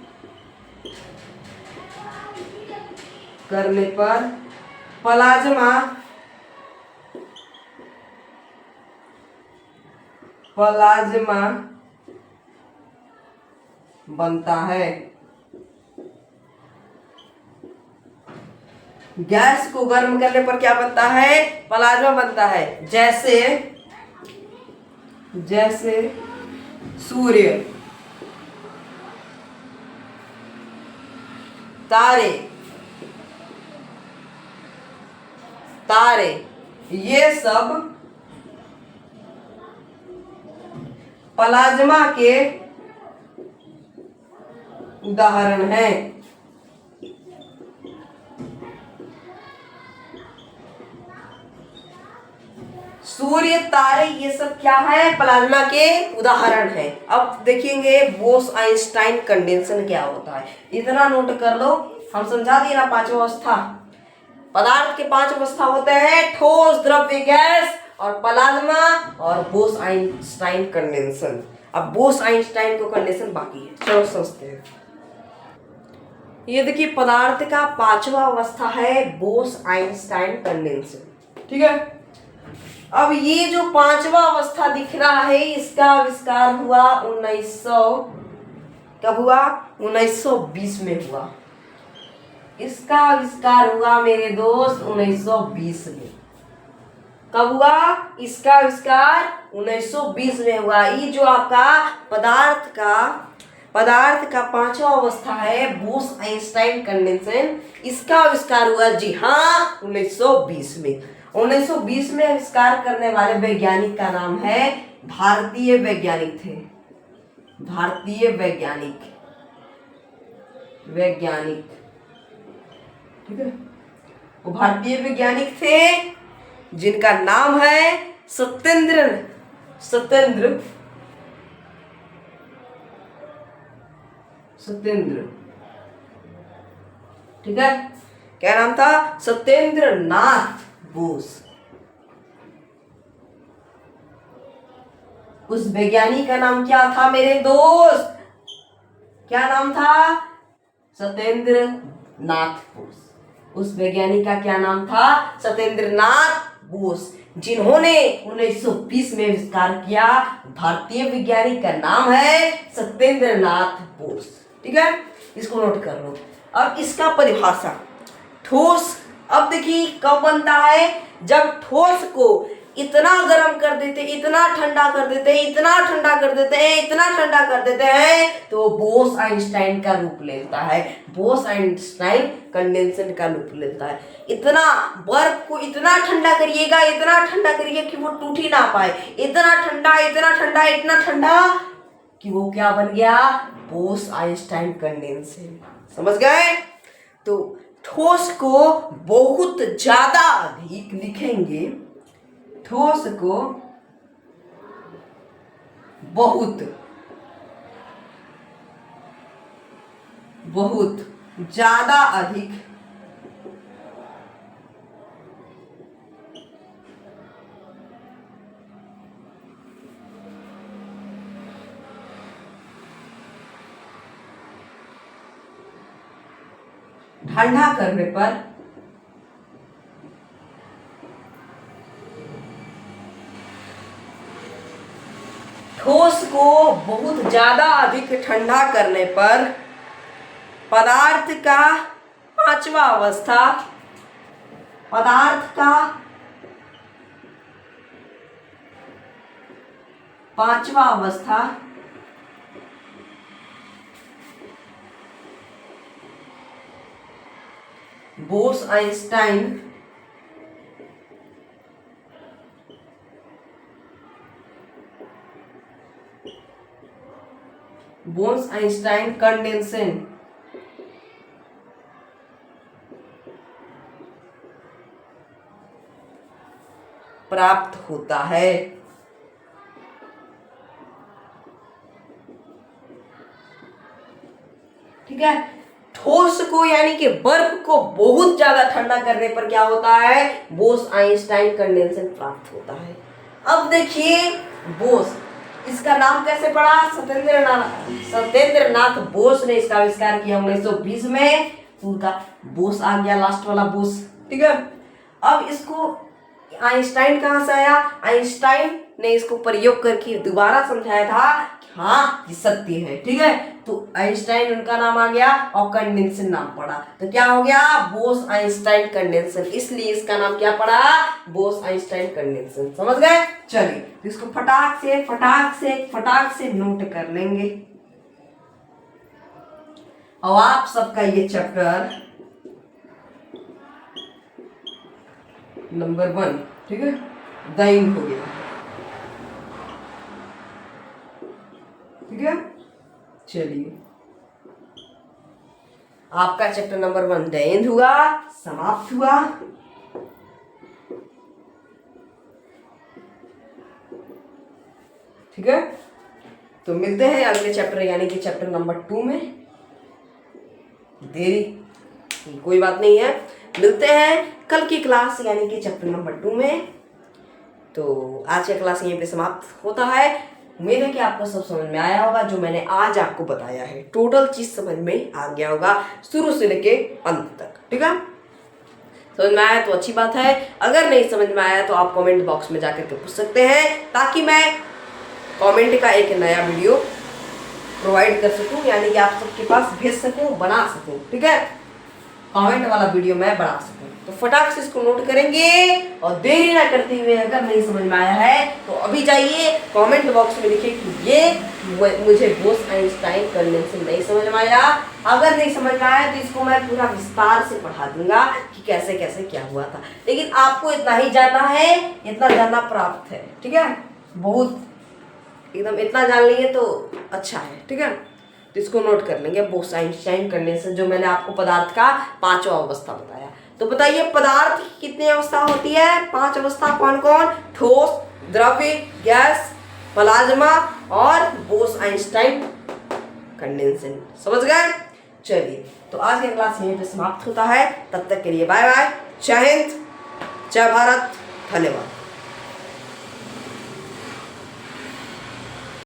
प्लाज्मा बनता है। गैस को गर्म करने पर क्या बनता है? प्लाज्मा बनता है। जैसे सूर्य, तारे, ये सब प्लाज्मा के उदाहरण हैं। सूर्य, तारे, ये सब क्या है? प्लाज्मा के उदाहरण है। अब देखेंगे बोस आइंस्टाइन कंडेंसन क्या होता है। इतना नोट कर लो, हम समझा दिए ना 5 अवस्था। पदार्थ के 5 अवस्था होते हैं, ठोस, द्रव्य, गैस और प्लाज्मा और बोस आइंस्टाइन कंडेंसन। अब बोस आइंस्टाइन को कंडेंसन बाकी है, चलो समझते हैं। ये देखिए पदार्थ का 5वां अवस्था है बोस आइंस्टाइन कंडेंसन, ठीक है। अब ये जो 5वां अवस्था दिख रहा है, इसका आविष्कार हुआ 1920 में हुआ। इसका आविष्कार हुआ मेरे दोस्त 1920 में। कब हुआ? इसका आविष्कार 1920 में हुआ। ये जो आपका पदार्थ का 5वां अवस्था है बोस आइंस्टाइन कंडेंसन, इसका आविष्कार हुआ जी हाँ 1920 में। 1920 में आविष्कार करने वाले वैज्ञानिक का नाम है, भारतीय वैज्ञानिक थे, ठीक है। वो भारतीय वैज्ञानिक थे जिनका नाम है सत्येंद्र सत्येंद्र, ठीक है। क्या नाम था? सत्येंद्र नाथ बोस। उस वैज्ञानिक का नाम क्या था मेरे दोस्त? क्या नाम था? सत्येंद्र नाथ बोस। उस वैज्ञानिक का क्या नाम था? सत्येंद्र नाथ बोस, जिन्होंने 1920 में आविष्कार किया। भारतीय वैज्ञानिक का नाम है सत्येंद्र नाथ बोस, ठीक है। इसको नोट कर लो। अब इसका परिभाषा, ठोस। अब देखिए कब बनता है? जब ठोस को इतना गर्म कर देते, इतना ठंडा कर देते, इतना ठंडा कर देते हैं, इतना ठंडा कर देते हैं, तो बोस आइंस्टाइन का रूप लेता है। बोस आइंस्टाइन कंडेंसर का रूप लेता है। इतना बर्फ को इतना ठंडा करिएगा, इतना ठंडा करिएगा कि वो टूट ही ना पाए। इतना ठंडा, इतना ठंडा, इतना ठंडा कि वो क्या बन गया? Bose Einstein condenser. समझ गए? तो ठोस को बहुत ज्यादा अधिक लिखेंगे, ठोस को बहुत बहुत ज्यादा अधिक ठंडा करने पर ठोस को बहुत ज्यादा अधिक ठंडा करने पर पदार्थ का पांचवा अवस्था, पदार्थ का पांचवा अवस्था बोस आइंस्टाइन कंडेंसेशन प्राप्त होता है। ठीक है। ठोस को यानी कि बर्फ को बहुत ज्यादा ठंडा करने पर क्या होता है? बोस आइंस्टाइन कंडेंसेशन प्राप्त होता है। अब देखिए बोस, इसका नाम कैसे पड़ा? सत्येंद्र नाथ बोस ने इसका आविष्कार किया 1920 में। उनका बोस आ गया, लास्ट वाला बोस, ठीक है। अब इसको आइंस्टाइन कहां से आया? आइंस्टाइन ने इसको प्रयोग करके दोबारा समझाया था कि हाँ ये सत्य है, ठीक है। तो आइंस्टाइन उनका नाम आ गया और कंडेंसेशन नाम पड़ा, तो क्या हो गया? Bose Einstein condensation. इसलिए इसका नाम क्या पड़ा? Bose Einstein condensation. समझ गए? चलिए तो इसको फटाक से नोट कर लेंगे। और आप सबका ये चैप्टर नंबर 1, ठीक है, दैनिक हो गया, ठीक है। चलिए आपका चैप्टर नंबर 1 दैनिक हुआ, समाप्त हुआ। ठीक है, तो मिलते हैं अगले चैप्टर यानी कि चैप्टर नंबर 2 में। देरी कोई बात नहीं है, मिलते हैं कल की क्लास यानी कि चैप्टर नंबर 2 में। तो आज का क्लास यहीं पे समाप्त होता है। उम्मीद है कि आपको सब समझ में आया होगा जो मैंने आज आपको बताया है। टोटल चीज समझ में आ गया होगा शुरू से लेके अंत तक, ठीक है। समझ में आया तो अच्छी बात है, अगर नहीं समझ में आया तो आप कमेंट बॉक्स में जाकर के पूछ सकते हैं, ताकि मैं कमेंट का एक नया वीडियो प्रोवाइड कर सकूं, यानी कि आप सबके पास भेज सकूं, बना सकूं, ठीक है। कमेंट वाला वीडियो मैं बना सकूं। तो फटाक से इसको नोट करेंगे और देरी ना करते हुए, अगर नहीं समझ में आया है तो अभी जाइए कमेंट बॉक्स में लिखिए कि ये मुझे बोस आइंस्टाइन कंडेंसेशन नहीं समझ में आया। अगर नहीं समझ में आया तो इसको मैं पूरा विस्तार से पढ़ा दूंगा कि कैसे कैसे क्या हुआ था, लेकिन आपको इतना ही जानना है, इतना जानना प्राप्त है, ठीक है। बहुत एकदम इतना जान लेंगे तो अच्छा है, ठीक है। तो इसको नोट कर लेंगे, बोस आइंस्टाइन कंडेंसेशन, जो मैंने आपको पदार्थ का पांचवा अवस्था बताया। तो बताइए पदार्थ की कितनी अवस्था होती है? 5 अवस्था। कौन कौन? ठोस, द्रव्य, गैस, प्लाज्मा और बोस आइंस्टाइन कंडेंसेट। समझ गए? चलिए, तो आज का क्लास यहीं पे समाप्त होता है। तब तक के लिए बाय बाय। जय हिंद, जय भारत, धन्यवाद।